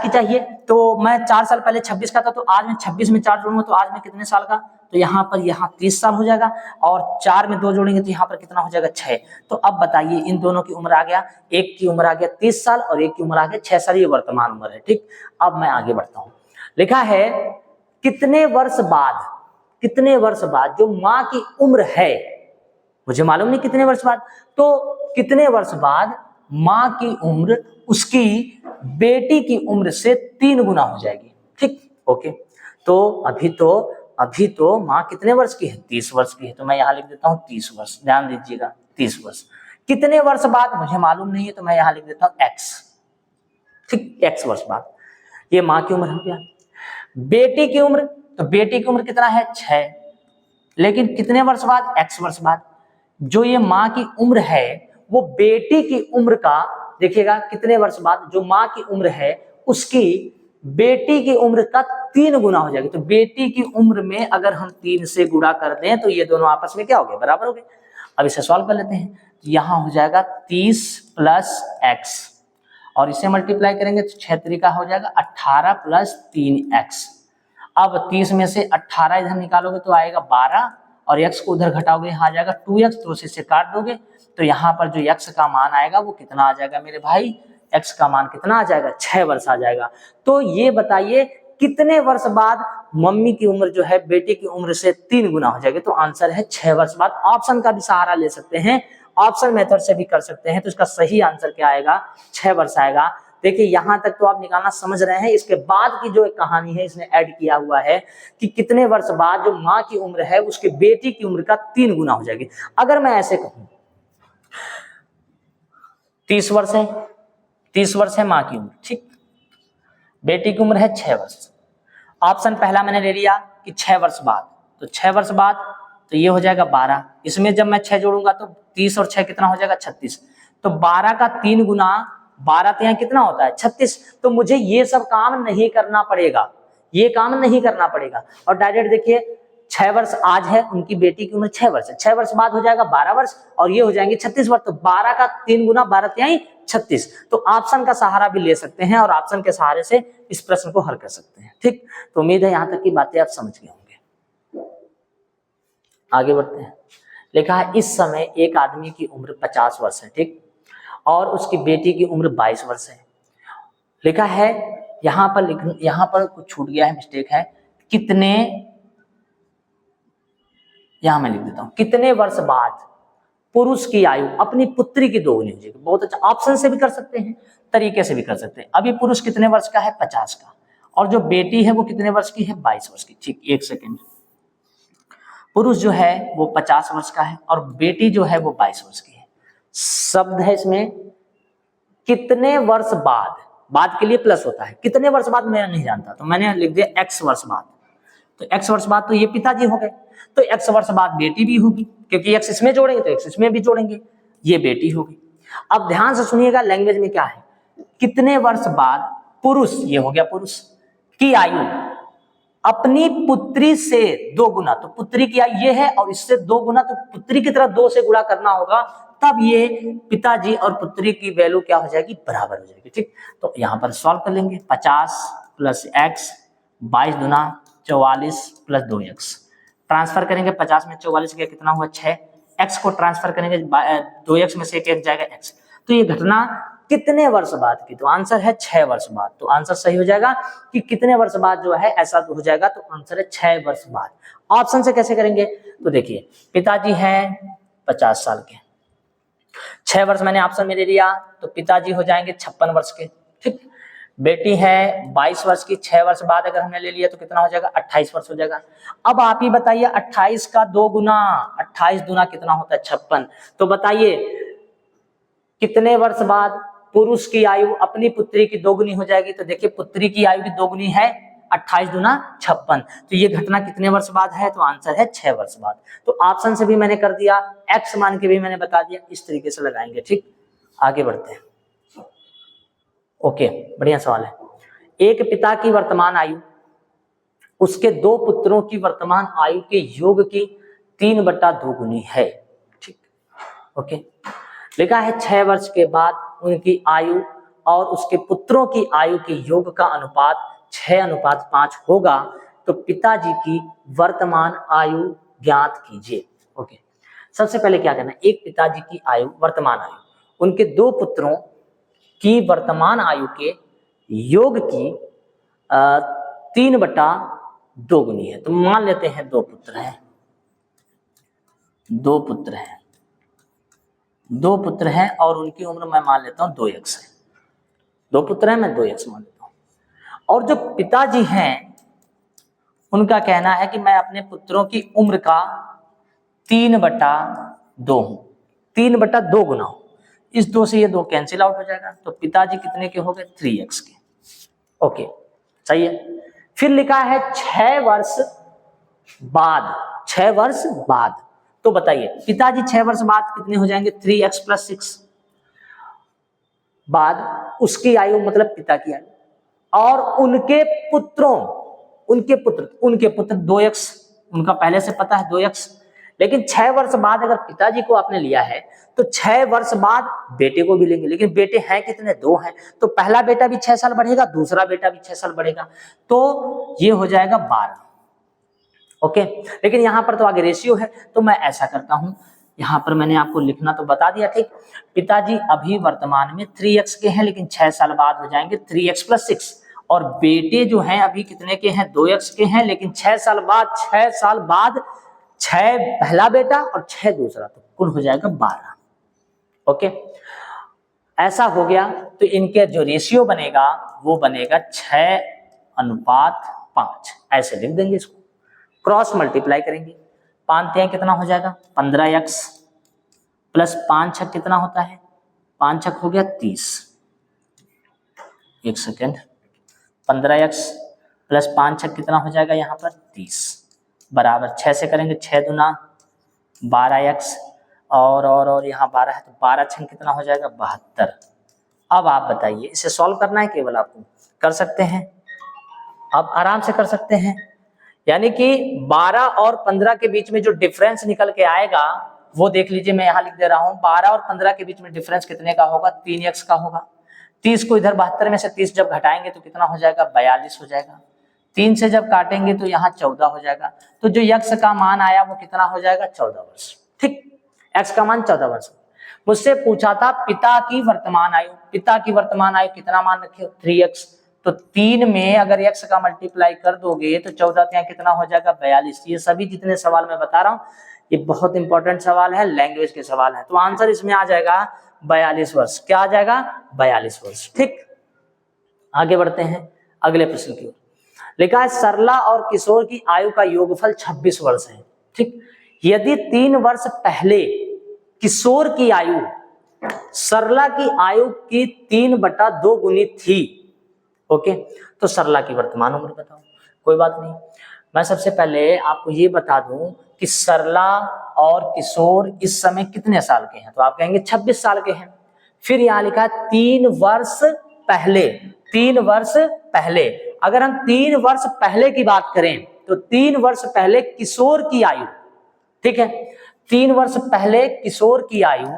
चाहिए, तो मैं 4 साल पहले 26 का था, तो आज मैं 26 में 4 जोड़ूंगा तो आज मैं कितने साल का, तो यहाँ पर 30 साल हो जाएगा, और 4 में 2 जोड़ेंगे तो यहाँ पर कितना हो जाएगा, 6। तो अब बताइए इन दोनों की उम्र आ गया, एक की उम्र आ गया 30 साल और एक की उम्र आ गया 6 साल, ये वर्तमान उम्र है। ठीक, अब मैं आगे बढ़ता हूँ। लिखा है कितने वर्ष बाद जो माँ की उम्र है, मुझे मालूम नहीं कितने वर्ष बाद, तो कितने वर्ष बाद माँ की उम्र उसकी बेटी की उम्र से 3 गुना हो जाएगी। ठीक, ओके। तो अभी तो माँ कितने वर्ष की है, 30 वर्ष की है, तो मैं यहाँ लिख देता हूँ 30 वर्ष। ध्यान दीजिएगा, 30 वर्ष। कितने वर्ष बाद मुझे मालूम नहीं है, तो मैं यहाँ लिख देता हूँ x। ठीक, x वर्ष बाद। ये माँ की उम्र हो गया। बेटी की उम्र, तो बेटी की उम्र कितना है, 6, लेकिन कितने वर्ष बाद, x वर्ष बाद। जो ये माँ की उम्र है वो बेटी की उम्र का, देखिएगा कितने वर्ष बाद जो माँ की उम्र है उसकी बेटी की उम्र का 3 गुना हो जाएगी। तो बेटी की उम्र में अगर हम 3 से गुणा कर दें तो ये दोनों आपस में क्या हो गए, बराबर हो गए। अब इसे सॉल्व कर लेते हैं। यहाँ हो जाएगा 30 + x, और इसे मल्टीप्लाई करेंगे तो 6 तरीका हो जाएगा 18 + 3x। अब 30 में से 18 इधर निकालोगे तो आएगा 12, और x को उधर घटाओगे यहाँ आ जाएगा 2x, तो इसे काट दोगे तो यहाँ पर जो x का मान आएगा वो कितना आ जाएगा मेरे भाई, x का मान कितना आ जाएगा, 6 वर्ष आ जाएगा। तो ये बताइए कितने वर्ष बाद मम्मी की उम्र जो है बेटी की उम्र से 3 गुना हो जाएगी, तो आंसर है 6 वर्ष बाद। ऑप्शन का भी सहारा ले सकते हैं, ऑप्शन मेथड से भी कर सकते हैं, तो इसका सही आंसर क्या आएगा, 6 वर्ष आएगा। देखिए यहां तक तो आप निकालना समझ रहे हैं। इसके बाद की जो एक कहानी है इसने ऐड किया हुआ है कि कितने वर्ष बाद जो माँ की उम्र है उसके बेटी की उम्र का 3 गुना हो जाएगी। अगर मैं ऐसे कहूं 30 वर्ष है माँ की उम्र, ठीक, बेटी की उम्र है 6 वर्ष। ऑप्शन पहला मैंने ले लिया कि 6 वर्ष बाद, तो 6 वर्ष बाद तो ये हो जाएगा 12, इसमें जब मैं 6 जोड़ूंगा तो 30 और 6 कितना हो जाएगा, 36। तो 12 का 3 गुना 12 तो यहाँ कितना होता है, 36। तो मुझे ये सब काम नहीं करना पड़ेगा, ये काम नहीं करना पड़ेगा, और डायरेक्ट देखिए 6 वर्ष आज है, उनकी बेटी की उम्र 6 वर्ष है, 6 वर्ष बाद हो जाएगा 12 वर्ष, और ये हो जाएंगे 36 वर्ष। तो 12 का 3 गुना 12 तिहाई 36। तो ऑप्शन का सहारा भी ले सकते हैं और ऑप्शन के सहारे से इस प्रश्न को हल कर सकते हैं। ठीक, तो उम्मीद है यहां तक की बातें आप समझ गए होंगे। आगे बढ़ते हैं। लिखा है इस समय एक आदमी की उम्र 50 वर्ष है, ठीक, और उसकी बेटी की उम्र 22 वर्ष है। लिखा है यहाँ पर कुछ छूट गया है, मिस्टेक है, कितने, यहां मैं लिख देता हूं, कितने वर्ष बाद पुरुष की आयु अपनी पुत्री की 2 गुनी हो जाएगी। बहुत अच्छा, ऑप्शन से भी कर सकते हैं, तरीके से भी कर सकते हैं। अभी पुरुष कितने वर्ष का है, 50 का, और जो बेटी है वो कितने वर्ष की है, 22 वर्ष की। ठीक, एक सेकेंड, पुरुष जो है वो 50 वर्ष का है और बेटी जो है वो 22 वर्ष की है। शब्द है इसमें कितने वर्ष बाद, बाद के लिए प्लस होता है, कितने वर्ष बाद मैं नहीं जानता, तो मैंने लिख दिया x वर्ष बाद। तो x वर्ष बाद तो ये पिताजी हो गए, तो x वर्ष बाद बेटी भी होगी, क्योंकि x इसमें जोड़ेंगे तो x इसमें भी जोड़ेंगे, ये बेटी होगी। अब ध्यान से सुनिएगा, लैंग्वेज में क्या है, कितने वर्ष बाद पुरुष, ये हो गया पुरुष की आयु अपनी पुत्री से 2 गुना, तो पुत्री की आयु ये है और इससे 2 गुना, तो पुत्री की तरह 2 से गुणा करना होगा, तब ये पिताजी और पुत्री की वैल्यू क्या हो जाएगी, बराबर हो जाएगी। ठीक, तो यहां पर सॉल्व कर लेंगे। 50 प्लस एक्स, 22 दूना 44 प्लस 2x। ट्रांसफर करेंगे 50 में 44 गया कितना हुआ 6, x को ट्रांसफर करेंगे 2x में से एक x जाएगा x। तो ये घटना कितने वर्ष बाद की, तो आंसर है 6 वर्ष बाद। तो आंसर सही हो जाएगा कि कितने वर्ष बाद जो है ऐसा हो जाएगा, तो आंसर है 6 वर्ष बाद। ऑप्शन से कैसे करेंगे, तो देखिए पिताजी हैं 50 साल के, 6 वर्ष मैंने ऑप्शन में ले लिया, तो पिताजी हो जाएंगे 56 वर्ष के, ठीक। बेटी है 22 वर्ष की, 6 वर्ष बाद अगर हमने ले लिया तो कितना हो जाएगा 28 वर्ष हो जाएगा। अब आप ही बताइए 28 का 2 गुना, 28 दूना कितना होता है 56। तो बताइए कितने वर्ष बाद पुरुष की आयु अपनी पुत्री की दोगुनी हो जाएगी, तो देखिए पुत्री की आयु की दोगुनी है 28 दूना 56। तो ये घटना कितने वर्ष बाद है, तो आंसर है 6 वर्ष बाद। तो ऑप्शन से भी मैंने कर दिया, एक्स मान के भी मैंने बता दिया, इस तरीके से लगाएंगे, ठीक। आगे बढ़ते हैं। ओके, बढ़िया सवाल है। एक पिता की वर्तमान आयु उसके 2 पुत्रों की वर्तमान आयु के योग की 3/2 गुनी है, ठीक। ओके, लिखा है 6 वर्ष के बाद उनकी आयु और उसके पुत्रों की आयु के योग का अनुपात 6:5 होगा, तो पिताजी की वर्तमान आयु ज्ञात कीजिए। ओके, सबसे पहले क्या करना है, एक पिताजी की आयु वर्तमान आयु उनके 2 पुत्रों की वर्तमान आयु के योग की 3/2 गुनी है। तो मान लेते हैं 2 पुत्र हैं, 2 पुत्र हैं, 2 पुत्र हैं और उनकी उम्र मैं मान लेता हूं 2x है। 2 पुत्र हैं, मैं 2x मान लेता हूं। और जो पिताजी हैं उनका कहना है कि मैं अपने पुत्रों की उम्र का 3/2 हूं, 3/2 गुना हूं। इस 2 से ये 2 कैंसिल आउट हो जाएगा, तो पिताजी कितने के हो गए 3x के। ओके, सही है। फिर लिखा है 6 वर्ष बाद, 6 वर्ष बाद, तो बताइए पिताजी 6 वर्ष बाद कितने हो जाएंगे 3x + 6 बाद उसकी आयु मतलब पिता की आयु, और उनके पुत्र 2x, उनका पहले से पता है 2x। लेकिन 6 वर्ष बाद अगर पिताजी को आपने लिया है तो 6 वर्ष बाद बेटे को भी लेंगे, लेकिन बेटे हैं कितने 2 हैं, तो पहला बेटा भी 6 साल बढ़ेगा, दूसरा बेटा भी 6 साल बढ़ेगा, तो ये हो जाएगा 12। ओके, लेकिन यहां पर तो आगे रेशियो है, तो मैं ऐसा करता हूं, यहां पर मैंने आपको लिखना तो बता दिया, ठीक। पिताजी अभी वर्तमान में 3x के हैं, लेकिन 6 साल बाद हो जाएंगे 3x + 6, और बेटे जो हैं अभी कितने के हैं 2x के हैं, लेकिन 6 साल बाद 6 पहला बेटा और 6 दूसरा, तो कुल हो जाएगा 12। ओके, ऐसा हो गया, तो इनके जो रेशियो बनेगा वो बनेगा 6:5, ऐसे लिख देंगे इसको, क्रॉस मल्टीप्लाई करेंगे, 5 हैं कितना हो जाएगा 15x प्लस 5 छक कितना होता है 5 छक हो गया 30, 1 सेकेंड, 15x प्लस 5 छक कितना हो जाएगा यहाँ पर 30 बराबर 6 से करेंगे 6 दूना 12x और यहाँ 12 है, तो 12 छक कितना हो जाएगा 72। अब आप बताइए, इसे सॉल्व करना है, केवल आपको कर सकते हैं, आप आराम से कर सकते हैं। यानी कि 12 और 15 के बीच में जो डिफरेंस निकल के आएगा वो देख लीजिए, मैं यहाँ लिख दे रहा हूँ, 12 और 15 के बीच में डिफरेंस कितने का होगा 3x का होगा। 30 को इधर 72 में से 30 जब घटाएंगे तो कितना हो जाएगा 42 हो जाएगा। 3 से जब काटेंगे तो यहाँ 14 हो जाएगा, तो जो x का मान आया वो कितना हो जाएगा 14 वर्ष, ठीक। x का मान 14 वर्ष। मुझसे पूछा था पिता की वर्तमान आयु, पिता की वर्तमान आयु कितना मान रखे 3x, तो 3 में अगर x का मल्टीप्लाई कर दोगे तो 14 यहाँ कितना हो जाएगा 42। ये सभी जितने सवाल मैं बता रहा हूँ ये बहुत इंपॉर्टेंट सवाल है, लैंग्वेज के सवाल है, तो आंसर इसमें आ जाएगा 42 वर्ष। क्या आ जाएगा 42 वर्ष, ठीक। आगे बढ़ते हैं अगले प्रश्न की ओर। लिखा है सरला और किशोर की आयु का योगफल 26 वर्ष है, ठीक। यदि 3 वर्ष पहले किशोर की आयु सरला की आयु की 3/2 गुनी थी, ओके, तो सरला की वर्तमान उम्र बताओ। कोई बात नहीं, मैं सबसे पहले आपको ये बता दूं कि सरला और किशोर इस समय कितने साल के हैं, तो आप कहेंगे 26 साल के हैं। फिर यहाँ लिखा 3 वर्ष पहले, 3 वर्ष पहले, अगर हम 3 वर्ष पहले की बात करें तो 3 वर्ष पहले किशोर की आयु, ठीक है, 3 वर्ष पहले किशोर की आयु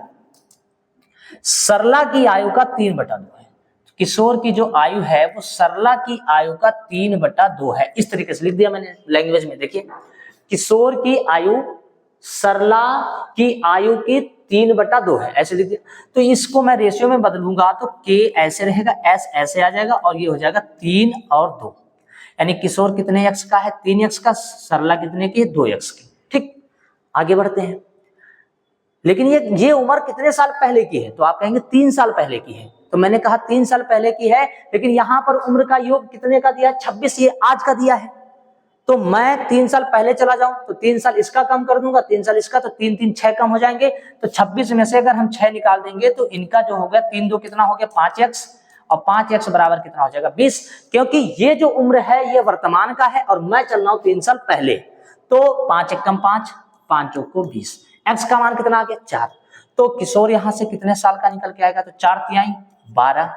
सरला की आयु का 3/2 है। किशोर की जो आयु है वो सरला की आयु का 3/2 है। इस तरीके से लिख दिया मैंने लैंग्वेज में। देखिए, किशोर की आयु सरला की आयु की 3/2 है, ऐसे लिख दिया। तो इसको मैं रेशियो में बदलूंगा तो के ऐसे रहेगा, एस ऐसे आ जाएगा और ये हो जाएगा 3 और 2, यानी किशोर कितने एक्स का है? 3x का। सरला कितने की है? 2x की। ठीक, आगे बढ़ते हैं। लेकिन ये उम्र कितने साल पहले की है? तो आप कहेंगे 3 साल पहले की है। तो मैंने कहा 3 साल पहले की है, लेकिन यहां पर उम्र का योग कितने का दिया है? 26, ये आज का दिया है। तो मैं 3 साल पहले चला जाऊं तो 3 साल इसका कम कर दूंगा, 3 साल इसका, तो 3 3 6 कम हो जाएंगे। तो 26 में से अगर हम 6 निकाल देंगे तो इनका जो हो गया 3 2 कितना हो गया? 5x, और 5x बराबर कितना हो जाएगा? 20। क्योंकि ये जो उम्र है ये वर्तमान का है और मैं चल रहा हूं 3 साल पहले। तो 5 1 5, 5 चौक को 20। x का मान कितना आ गया? 4। तो किशोर यहां से कितने साल का निकल के आएगा? तो 4 तिहाई 12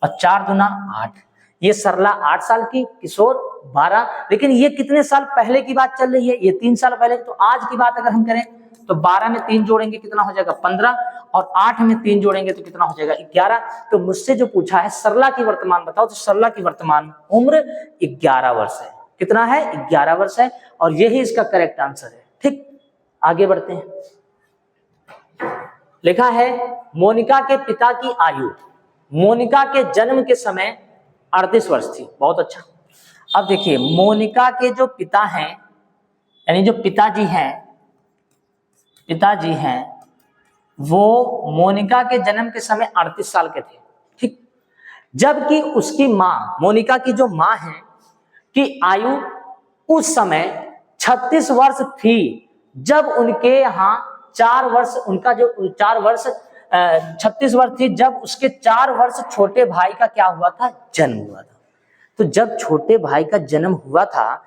और 4 दूना 8। ये सरला 8 साल की, किशोर 12। लेकिन ये कितने साल पहले की बात चल रही है? ये 3 साल पहले। तो आज की बात अगर हम करें तो 12 में 3 जोड़ेंगे कितना हो जाएगा? 15, और 8 में 3 जोड़ेंगे तो कितना हो जाएगा? 11। तो मुझसे जो पूछा है सरला की वर्तमान बताओ, तो सरला की वर्तमान उम्र 11 वर्ष है। कितना है? 11 वर्ष है, और यही इसका करेक्ट आंसर है। ठीक, आगे बढ़ते हैं। लिखा है मोनिका के पिता की आयु मोनिका के जन्म के समय 38 वर्ष थी। बहुत अच्छा। अब देखिए, मोनिका के जो पिता हैं, यानी जो पिताजी हैं वो मोनिका के जन्म के समय 38 साल के थे। ठीक, जबकि उसकी मां, मोनिका की जो मां है की आयु उस समय 36 वर्ष थी, जब उनके यहाँ 4 वर्ष, उनका जो 4 वर्ष 36 वर्ष थी जब उसके 4 वर्ष छोटे भाई का क्या हुआ था? जन्म हुआ था। तो जब छोटे भाई का जन्म हुआ था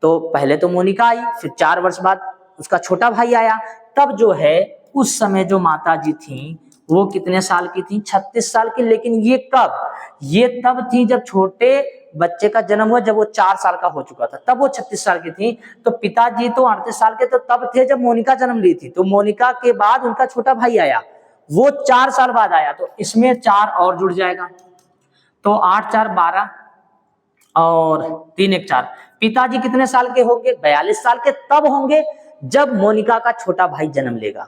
तो पहले तो मोनिका आई, फिर 4 वर्ष बाद उसका छोटा भाई आया। तब जो है उस समय जो माता जी थी वो कितने साल की थी? 36 साल की। लेकिन ये कब? ये तब थी जब छोटे बच्चे का जन्म हुआ, जब वो 4 साल का हो चुका था, तब वो 36 साल की थी। तो पिताजी तो 38 साल के तो तब थे जब मोनिका जन्म ली थी। तो मोनिका के बाद उनका छोटा भाई आया, वो 4 साल बाद आया, तो इसमें 4 और जुड़ जाएगा। तो 8 4 12 और 3 1 4। पिताजी कितने साल के होंगे? 42 साल के तब होंगे जब मोनिका का छोटा भाई जन्म लेगा।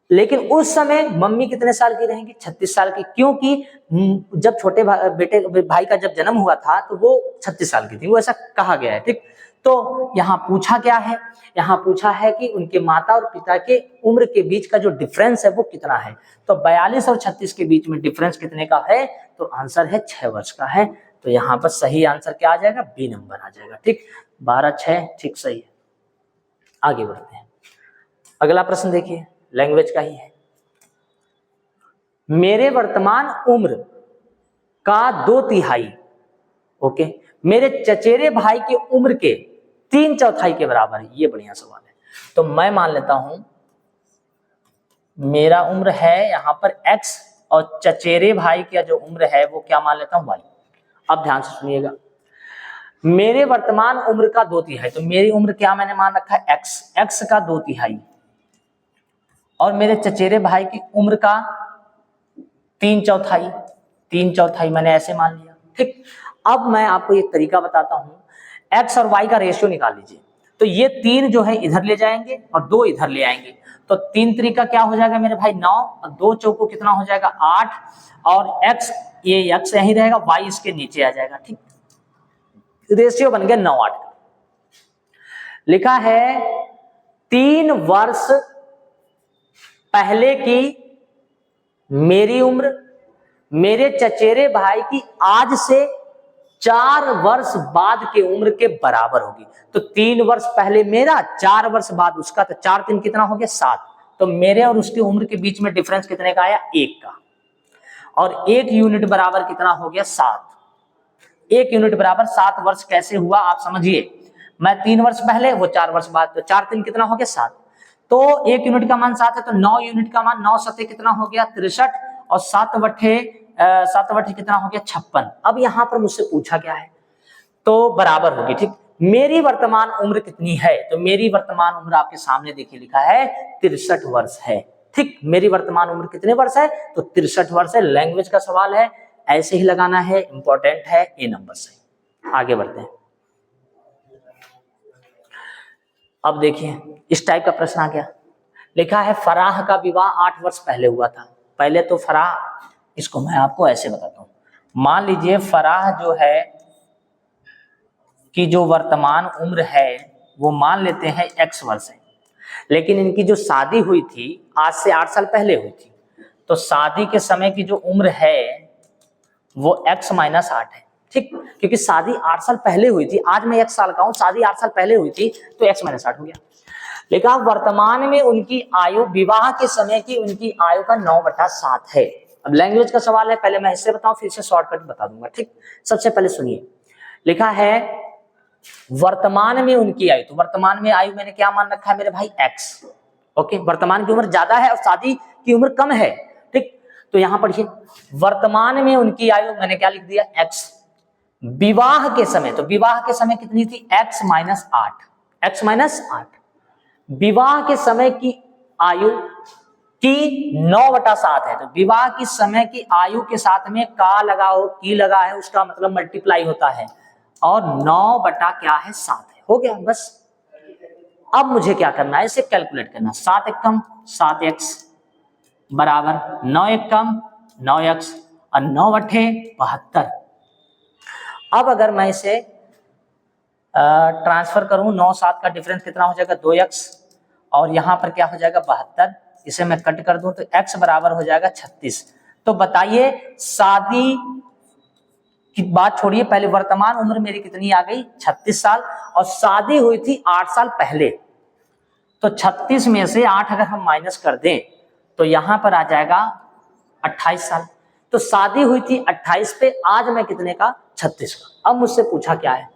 लेकिन उस समय मम्मी कितने साल की रहेंगी? 36 साल की, क्योंकि जब छोटे भाई का जब जन्म हुआ था तो वो 36 साल की थी, वो ऐसा कहा गया है। ठीक, तो यहाँ पूछा क्या है? यहाँ पूछा है कि उनके माता और पिता के उम्र के बीच का जो डिफरेंस है वो कितना है। तो 42 और 36 के बीच में डिफरेंस कितने का है? तो आंसर है 6 वर्ष का है। तो यहाँ पर सही आंसर क्या आ जाएगा? बी नंबर आ जाएगा। ठीक, 12 6 ठीक सही है। आगे बढ़ते हैं। अगला प्रश्न देखिए, लैंग्वेज का ही है। मेरे वर्तमान उम्र का 2/3 ओके मेरे चचेरे भाई की उम्र के 3/4 के बराबर है। ये बढ़िया सवाल है। तो मैं मान लेता हूं मेरा उम्र है यहां पर x और चचेरे भाई की जो उम्र है वो क्या मान लेता हूं? y। अब ध्यान से सुनिएगा, मेरे वर्तमान उम्र का 2/3, तो मेरी उम्र क्या मैंने मान रखा है? x का 2/3, और मेरे चचेरे भाई की उम्र का 3/4 मैंने ऐसे मान लिया। ठीक, अब मैं आपको एक तरीका बताता हूं, x और y का रेशियो निकाल लीजिए। तो ये 3 जो है इधर ले जाएंगे और 2 इधर ले आएंगे, तो 3 तरीका क्या हो जाएगा मेरे भाई? 9, और 2 चौको कितना हो जाएगा? 8, और x यहीं रहेगा, y इसके नीचे आ जाएगा। ठीक, रेशियो बन गया 9 8। लिखा है 3 वर्ष पहले की मेरी उम्र मेरे चचेरे भाई की आज से 4 वर्ष बाद के उम्र के बराबर होगी। तो 3 वर्ष पहले मेरा, 4 वर्ष बाद उसका, तो 4 3 कितना हो गया? 7। तो मेरे और उसकी उम्र के बीच में डिफरेंस कितने का आया? 1 का। और 1 यूनिट बराबर कितना हो गया? 7। 1 यूनिट बराबर 7 वर्ष कैसे हुआ आप समझिए। मैं 3 वर्ष पहले, वो 4 वर्ष बाद, तो 4 3 कितना हो गया? 7। तो 1 यूनिट का मान 7 है, तो 9 यूनिट का मान 9 7 कितना हो गया? 63, और 7 बटे कितना हो गया? 56। अब यहां पर मुझसे पूछा क्या है? तो बराबर होगी। ठीक, मेरी वर्तमान उम्र कितनी है? तो मेरी वर्तमान उम्र आपके सामने देखिए लिखा है 63 वर्ष है। ठीक, मेरी वर्तमान उम्र कितने वर्ष है? तो 63 वर्ष है। लैंग्वेज का सवाल है, ऐसे ही लगाना है, इंपॉर्टेंट है ए नंबर से। आगे बढ़ते हैं। अब देखिए इस टाइप का प्रश्न आ गया, लिखा है फराह का विवाह 8 वर्ष पहले हुआ था। पहले तो फराह, इसको मैं आपको ऐसे बताता हूँ। मान लीजिए फराह जो है कि जो वर्तमान उम्र है वो मान लेते हैं x वर्ष है, लेकिन इनकी जो शादी हुई थी आज से 8 साल पहले हुई थी, तो शादी के समय की जो उम्र है वो x - 8 है, ठीक। क्योंकि शादी 8 साल पहले हुई थी, आज मैं 1 साल का हूं, शादी 8 साल पहले हुई थी तो x - 8 हो गया। लेकिन वर्तमान में उनकी आयु, विवाह के समय की उनकी आयु का 9/7 है। अब लैंग्वेज का सवाल है, पहले मैं इससे बताऊं फिर से शॉर्टकट बता दूंगा, ठीक। सबसे पहले सुनिए, लिखा है वर्तमान में उनकी आयु, तो वर्तमान में आयु मैंने क्या मान रखा है मेरे भाई x, ओके। वर्तमान की उम्र ज्यादा है और शादी की उम्र कम है, ठीक। तो यहां पढ़िए वर्तमान में उनकी आयु मैंने क्या लिख दिया x, विवाह के समय, तो विवाह के समय कितनी थी x - 8, x - 8, विवाह के समय की आयु की 9/7 है, तो विवाह की समय की आयु के साथ में का लगा हो, की लगा है, उसका मतलब मल्टीप्लाई होता है और 9/7 है, हो गया बस। अब मुझे क्या करना है, इसे कैलकुलेट करना, 7 एकम 7x बराबर 9 एकम 9x और 9/72। अब अगर मैं इसे ट्रांसफर करूं, 9 7 का डिफरेंस कितना हो जाएगा 2x और यहां पर क्या हो जाएगा 72, इसे मैं कट कर दूं तो x बराबर हो जाएगा 36। तो बताइए शादी की बात छोड़िए, पहले वर्तमान उम्र मेरी कितनी आ गई 36 साल और शादी हुई थी 8 साल पहले, तो 36 में से 8 अगर हम माइनस कर दें तो यहां पर आ जाएगा 28 साल। तो शादी हुई थी 28 पे, आज मैं कितने का 36 का। अब मुझसे पूछा क्या है,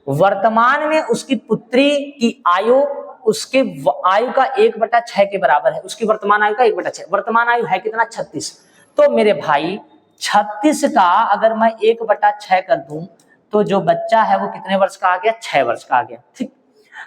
वर्तमान में उसकी पुत्री की आयु उसके आयु का 1/6 के बराबर है, उसकी वर्तमान आयु का 1/6, वर्तमान आयु है कितना 36। तो मेरे भाई 36 का अगर मैं 1/6 कर दूं तो जो बच्चा है वो कितने वर्ष का आ गया, 6 वर्ष का आ गया, ठीक।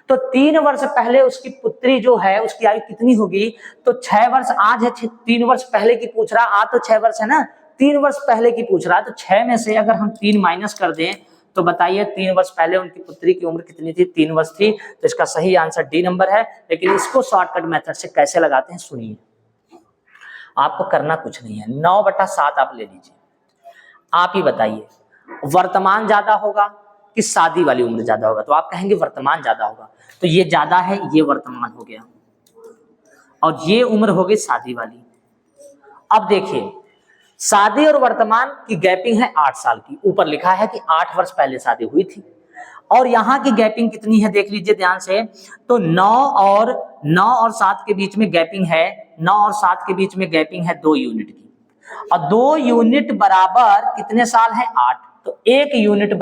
तो 3 वर्ष पहले उसकी पुत्री जो है उसकी आयु कितनी होगी, तो 6 वर्ष आज है, 3 वर्ष पहले की पूछ रहा, आज तो 6 वर्ष है ना, 3 वर्ष पहले की पूछ रहा है, तो 6 में से अगर हम 3 माइनस कर दें तो बताइए 3 वर्ष पहले उनकी पुत्री की उम्र कितनी थी, 3 वर्ष थी। तो इसका सही आंसर डी नंबर है। लेकिन इसको शॉर्टकट मेथड से कैसे लगाते हैं सुनिए, आपको करना कुछ नहीं है, 9/7 आप ले लीजिए, आप ही बताइए वर्तमान ज्यादा होगा कि शादी वाली उम्र ज्यादा होगा, तो आप कहेंगे वर्तमान ज्यादा होगा, तो ये ज्यादा है, ये वर्तमान हो गया और ये उम्र हो गई शादी वाली। अब देखिए शादी और वर्तमान की गैपिंग है 8 साल की, ऊपर लिखा है कि 8 वर्ष पहले शादी हुई थी और यहाँ की गैपिंग कितनी है देख लीजिए ध्यान से, तो 9 और 7 के बीच में गैपिंग है, 9 और 7 के बीच में गैपिंग है 2 यूनिट की और 2 यूनिट बराबर कितने साल है 8, तो 1 यूनिट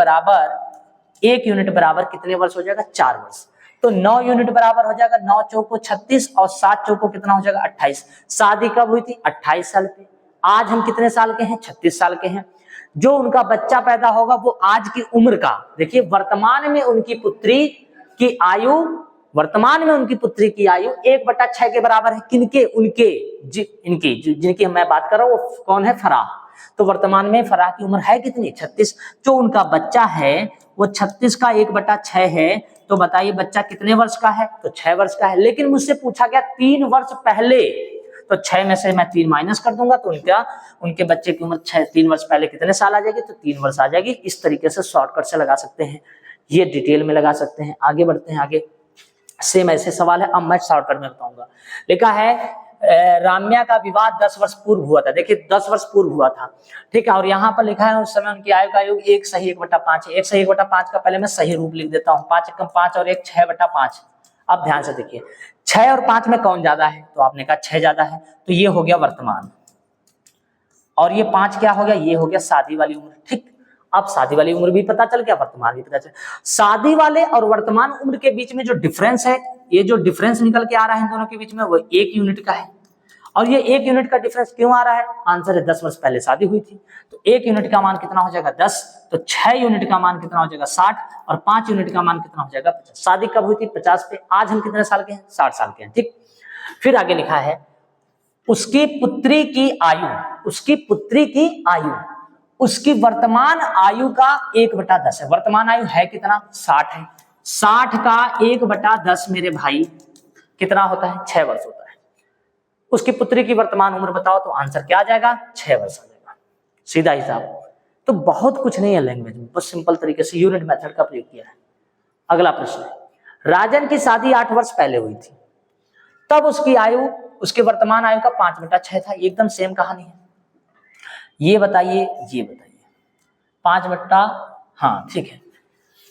बराबर कितने वर्ष हो जाएगा 4 वर्ष। तो 9 यूनिट बराबर हो जाएगा 9 चौको 36 और 7 चौको कितना हो जाएगा 28। शादी कब हुई थी 28 साल पे, आज हम कितने साल के हैं 36 साल के हैं। जो उनका बच्चा पैदा होगा वो आज की उम्र का, देखिए वर्तमान में उनकी पुत्री की आयु, वर्तमान में उनकी पुत्री की आयु 1/6 के बराबर है, किनके, उनके इनकी जिनकी मैं बात कर रहा हूँ वो कौन है, फराह। तो वर्तमान में फराह की उम्र है कितनी 36, जो उनका बच्चा है वो 36 का 1/6 है, तो बताइए बच्चा कितने वर्ष का है, तो 6 वर्ष का है। लेकिन मुझसे पूछा गया 3 वर्ष पहले, तो 6 में से मैं 3 माइनस कर दूंगा तो उनके बच्चे की उम्र 3 वर्ष पहले कितने साल आ जाएगी, तो 3 वर्ष आ जाएगी। इस तरीके से शॉर्टकट से लगा सकते हैं, ये डिटेल में लगा सकते हैं। आगे बढ़ते हैं, आगे सेम ऐसे सवाल है, अब मैं शॉर्टकट में बताऊंगा। लिखा है राम्या का विवाह 10 वर्ष पूर्व हुआ था, देखिए 10 वर्ष पूर्व हुआ था, ठीक है। और यहाँ पर लिखा है उस समय उनकी आयु का योग 1 सही 1/5 है। 1 सही 1/5 का पहले मैं सही रूप लिख देता हूँ, 5 एकम 5 और 1 6/5। अब ध्यान से देखिए 6 और 5 में कौन ज्यादा है, तो आपने कहा 6 ज्यादा है, तो ये हो गया वर्तमान और ये 5 क्या हो गया, ये हो गया शादी वाली उम्र, ठीक। अब शादी वाली उम्र भी पता चल गया, वर्तमान भी पता चल। शादी वाले और वर्तमान उम्र के बीच में जो डिफरेंस है, ये जो डिफरेंस निकल के आ रहा है इन दोनों के बीच में वो 1 यूनिट का है। और ये 1 यूनिट का डिफरेंस क्यों आ रहा है, आंसर है 10 वर्ष पहले शादी हुई थी, तो 1 यूनिट का मान कितना हो जाएगा 10, तो 6 यूनिट का मान कितना हो जाएगा 60 और 5 यूनिट का मान कितना हो जाएगा 50। शादी कब हुई थी 50 पे, आज हम कितने साल के हैं 60 साल के हैं, ठीक। फिर आगे लिखा है उसकी पुत्री की आयु, उसकी पुत्री की आयु उसकी वर्तमान आयु का 1/10 है। वर्तमान आयु है कितना? 60 है। 60 का 1/10 मेरे भाई कितना होता है? 6 वर्ष होता है। उसकी पुत्री की वर्तमान उम्र बताओ तो आंसर क्या आ जाएगा? 6 वर्ष आ जाएगा। सीधा हिसाब। तो बहुत कुछ नहीं है लैंग्वेज में, बस सिंपल तरीके से यूनिट मेथड का प्रयोग किया है। अगला प्रश्न है, राजन की शादी 8 वर्ष पहले हुई थी, तब उसकी आयु, उसके वर्तमान आयु का 5/6 था। एकदम सेम कहानी है। ये बताइए, ये बताइए 5/, हाँ ठीक है।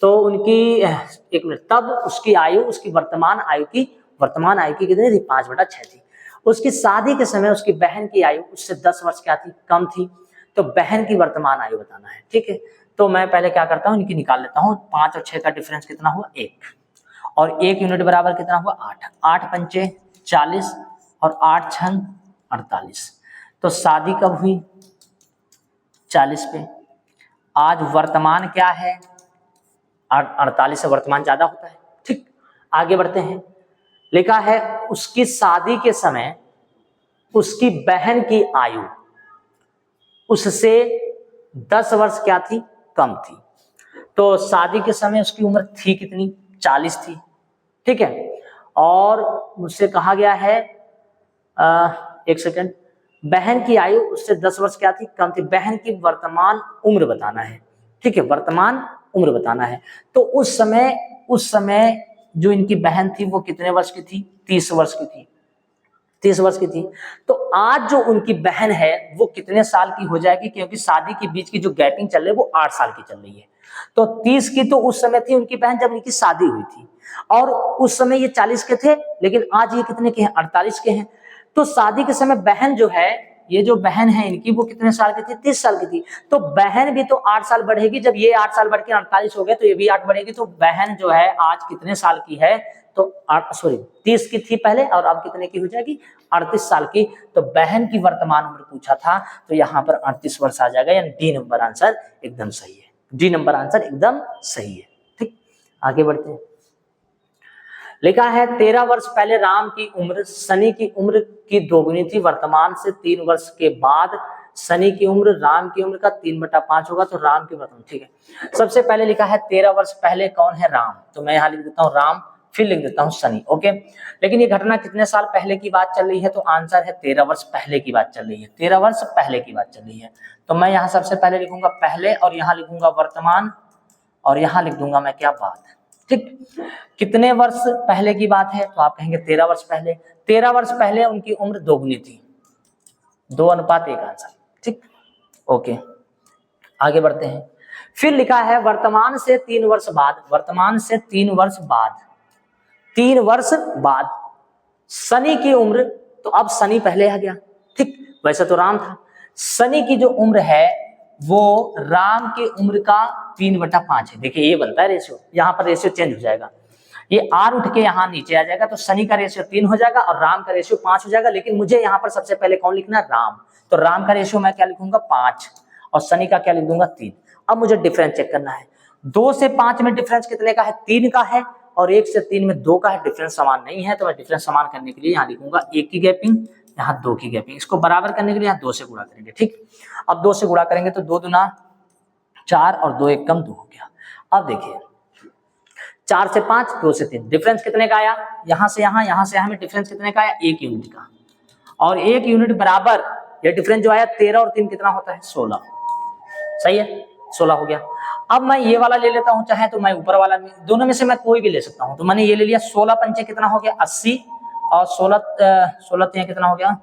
तो उनकी, एक मिनट, तब उसकी आयु, उसकी वर्तमान आयु की कितनी थी? 5/6 थी। उसकी शादी के समय उसकी बहन की आयु उससे 10 वर्ष क्या थी? कम थी। तो बहन की वर्तमान आयु बताना है, ठीक है। तो मैं पहले क्या करता हूँ, इनकी निकाल लेता हूँ। 5 और 6 का डिफरेंस कितना हुआ? 1, और 1 यूनिट बराबर कितना हुआ? 8। 8 पंचे 40 और 8 छंग 48। तो शादी कब हुई? 40 पे। आज वर्तमान क्या है? 48 से वर्तमान ज्यादा होता है, ठीक। आगे बढ़ते हैं। लिखा है उसकी शादी के समय उसकी बहन की आयु उससे 10 वर्ष क्या थी? कम थी। तो शादी के समय उसकी उम्र थी कितनी? 40 थी, ठीक है। और मुझसे कहा गया है, एक सेकेंड, बहन की आयु उससे 10 वर्ष क्या थी? कम थी। बहन की वर्तमान उम्र बताना है, ठीक है, वर्तमान उम्र बताना है। तो उस समय जो इनकी बहन थी वो कितने वर्ष की थी? 30 वर्ष की थी। 30 वर्ष की थी। तो आज जो उनकी बहन है वो कितने साल की हो जाएगी? क्योंकि शादी के बीच की जो गैपिंग चल रही है वो 8 साल की चल रही है। तो 30 की तो उस समय थी उनकी बहन जब इनकी शादी हुई थी, और उस समय ये 40 के थे, लेकिन आज ये कितने के हैं? 48 के हैं। तो शादी के समय बहन जो है, ये जो बहन है इनकी, वो कितने साल की थी? 30 साल की थी। तो बहन भी तो 8 साल बढ़ेगी। जब ये 8 साल बढ़ के 48 हो गए तो ये भी 8 बढ़ेगी। तो बहन जो है आज कितने साल की है? तो 30 की थी पहले, और अब कितने की हो जाएगी? 38 साल की। तो बहन की वर्तमान उम्र पूछा था, तो यहाँ पर 38 वर्ष आ जाएगा, यानी डी नंबर आंसर एकदम सही है। डी नंबर आंसर एकदम सही है, ठीक। आगे बढ़ते हैं। लिखा है 13 वर्ष पहले राम की उम्र शनि की उम्र की दोगुनी थी। वर्तमान से 3 वर्ष के बाद शनि की उम्र राम की उम्र का 3/5 होगा। तो राम की वर्तमान, ठीक है। सबसे पहले लिखा है 13 वर्ष पहले कौन है? राम। तो मैं यहाँ लिख देता हूँ राम, फिर लिख देता हूँ शनि, ओके। लेकिन ये घटना कितने साल पहले की बात चल रही है? तो आंसर है 13 वर्ष पहले की बात चल रही है। 13 वर्ष पहले की बात चल रही है। तो मैं यहाँ सबसे पहले लिखूंगा पहले, और यहाँ लिखूंगा वर्तमान, और यहाँ लिख दूंगा मैं क्या? बात, ठीक। कितने वर्ष पहले की बात है? तो आप कहेंगे 13 वर्ष पहले। 13 वर्ष पहले उनकी उम्र दोगुनी थी, 2:1 आंसर, ठीक, ओके। आगे बढ़ते हैं। फिर लिखा है वर्तमान से 3 वर्ष बाद, वर्तमान से 3 वर्ष बाद, 3 वर्ष बाद शनि की उम्र, तो अब शनि पहले आ गया, ठीक। वैसे तो राम था। शनि की जो उम्र है वो राम की उम्र का 3/5 है। देखिए ये बनता है रेशियो, यहाँ पर रेशियो चेंज हो जाएगा। ये r उठ के यहाँ नीचे आ जाएगा, तो शनि का रेशियो 3 हो जाएगा और राम का रेशियो 5 हो जाएगा। लेकिन मुझे यहाँ पर सबसे पहले कौन लिखना? राम। तो राम का रेशियो मैं क्या लिखूंगा? 5, और शनि का क्या लिख दूंगा? 3। अब मुझे डिफरेंस चेक करना है। 2 से 5 में डिफरेंस कितने का है? 3 का है, और 1 से 3 में 2 का है। डिफरेंस समान नहीं है, तो मैं डिफरेंस समान करने के लिए यहाँ लिखूंगा 1 की गैपिंग, यहाँ 2 की गैपिंग। इसको बराबर करने के लिए यहाँ 2 से गुणा करेंगे, ठीक। अब 2 से गुणा करेंगे तो 2 दूना 4 और 2 1 कम 2 हो गया। अब देखिए 4 से 5, 2 से 3, डिफरेंस कितने का आया? यहाँ से यहाँ में डिफरेंस कितने का आया? 1 यूनिट का। और 1 यूनिट बराबर ये डिफरेंस जो आया 13 और 3 कितना होता है? 16। सही है, 16 हो गया। अब मैं ये वाला ले लेता हूं, चाहे तो मैं ऊपर वाला, दोनों में से मैं कोई भी ले सकता हूं। तो मैंने ये ले लिया। 16 पंचे कितना हो गया? 80, और 16 कितना हो गया?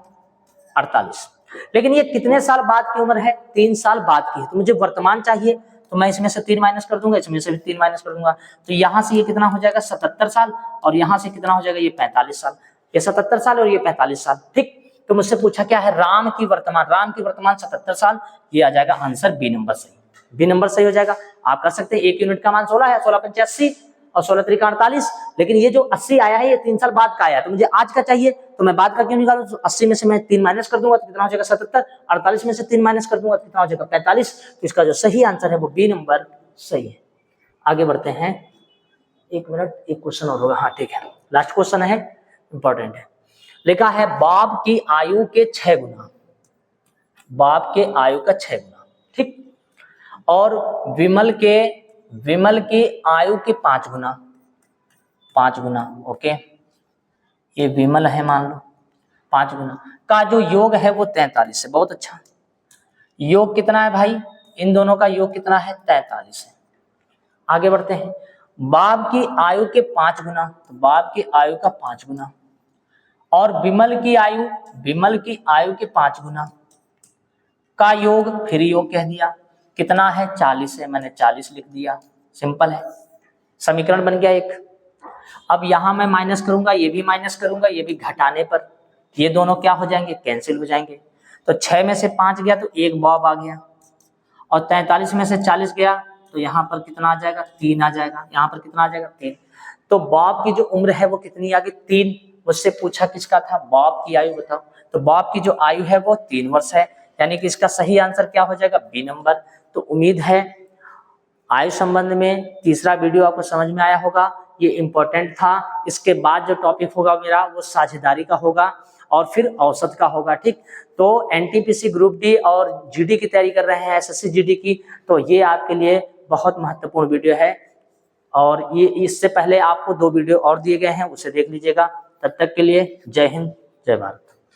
48। लेकिन ये कितने साल बाद की उम्र है? 3 साल बाद की है। तो मुझे वर्तमान चाहिए, तो मैं इसमें से 3 माइनस कर दूंगा, इसमें से भी 3 माइनस कर दूंगा। तो यहाँ से ये कितना हो जाएगा? 77 साल, और यहाँ से कितना हो जाएगा? ये 45 साल। ये 77 साल और ये 45 साल, ठीक। तो मुझसे पूछा क्या है? राम की वर्तमान 77 साल। ये आ जाएगा आंसर बी नंबर सही। बी नंबर सही हो जाएगा। आप कर सकते हैं 1 यूनिट का मान 16 है, 16 पंचे 80 और 16 त्रिका 48। लेकिन ये जो 80 आया है ये 3 साल बाद का आया, तो मुझे आज का चाहिए, तो मैं बाद का क्यों निकालूं? तो 80 में से मैं 3 माइनस कर दूंगा तो कितना हो जाएगा? 77। 48 में से 3 माइनस कर दूंगा तो कितना हो जाएगा? 45। तो इसका जो सही आंसर है वो बी नंबर सही है। आगे बढ़ते हैं। 1 मिनट, एक क्वेश्चन और होगा, हाँ ठीक है, लास्ट क्वेश्चन है, इंपॉर्टेंट है। लिखा है बाप की आयु के 6 गुना, बाप के आयु का 6 गुना, ठीक। और विमल की आयु के 5 गुना। ओके, ये विमल है मान लो, 5 गुना का जो योग है वो 43 है। बहुत अच्छा, योग कितना है भाई, इन दोनों का योग कितना है, 43 है। आगे बढ़ते हैं, बाप की आयु के 5 गुना, तो बाप की आयु का 5 गुना, और विमल की आयु के 5 गुना का योग, फिर योग कह दिया, कितना है, 40 है, मैंने 40 लिख दिया। सिंपल है, समीकरण बन गया एक। अब यहां मैं माइनस करूंगा, ये भी माइनस करूंगा, ये भी घटाने पर ये दोनों क्या हो जाएंगे, कैंसिल हो जाएंगे। तो 6 में से 5 गया तो एक बॉब आ गया, और 43 में से 40 गया तो यहाँ पर कितना आ जाएगा, 3 आ जाएगा। यहाँ पर कितना आ जाएगा, 3। तो बॉब की जो उम्र है वो कितनी आ गई, 3। मुझसे पूछा किसका था, बॉब की आयु बताओ, तो बॉब की जो आयु है वो 3 वर्ष है, यानी कि इसका सही आंसर क्या हो जाएगा, बी नंबर। तो उम्मीद है आयु संबंध में तीसरा वीडियो आपको समझ में आया होगा, ये इंपॉर्टेंट था। इसके बाद जो टॉपिक होगा मेरा वो साझेदारी का होगा और फिर औसत का होगा, ठीक। तो एनटीपीसी ग्रुप डी और जीडी की तैयारी कर रहे हैं, एसएससी जीडी की, तो ये आपके लिए बहुत महत्वपूर्ण वीडियो है। और ये इससे पहले आपको 2 वीडियो और दिए गए हैं, उसे देख लीजिएगा। तब तक के लिए जय हिंद, जय भारत।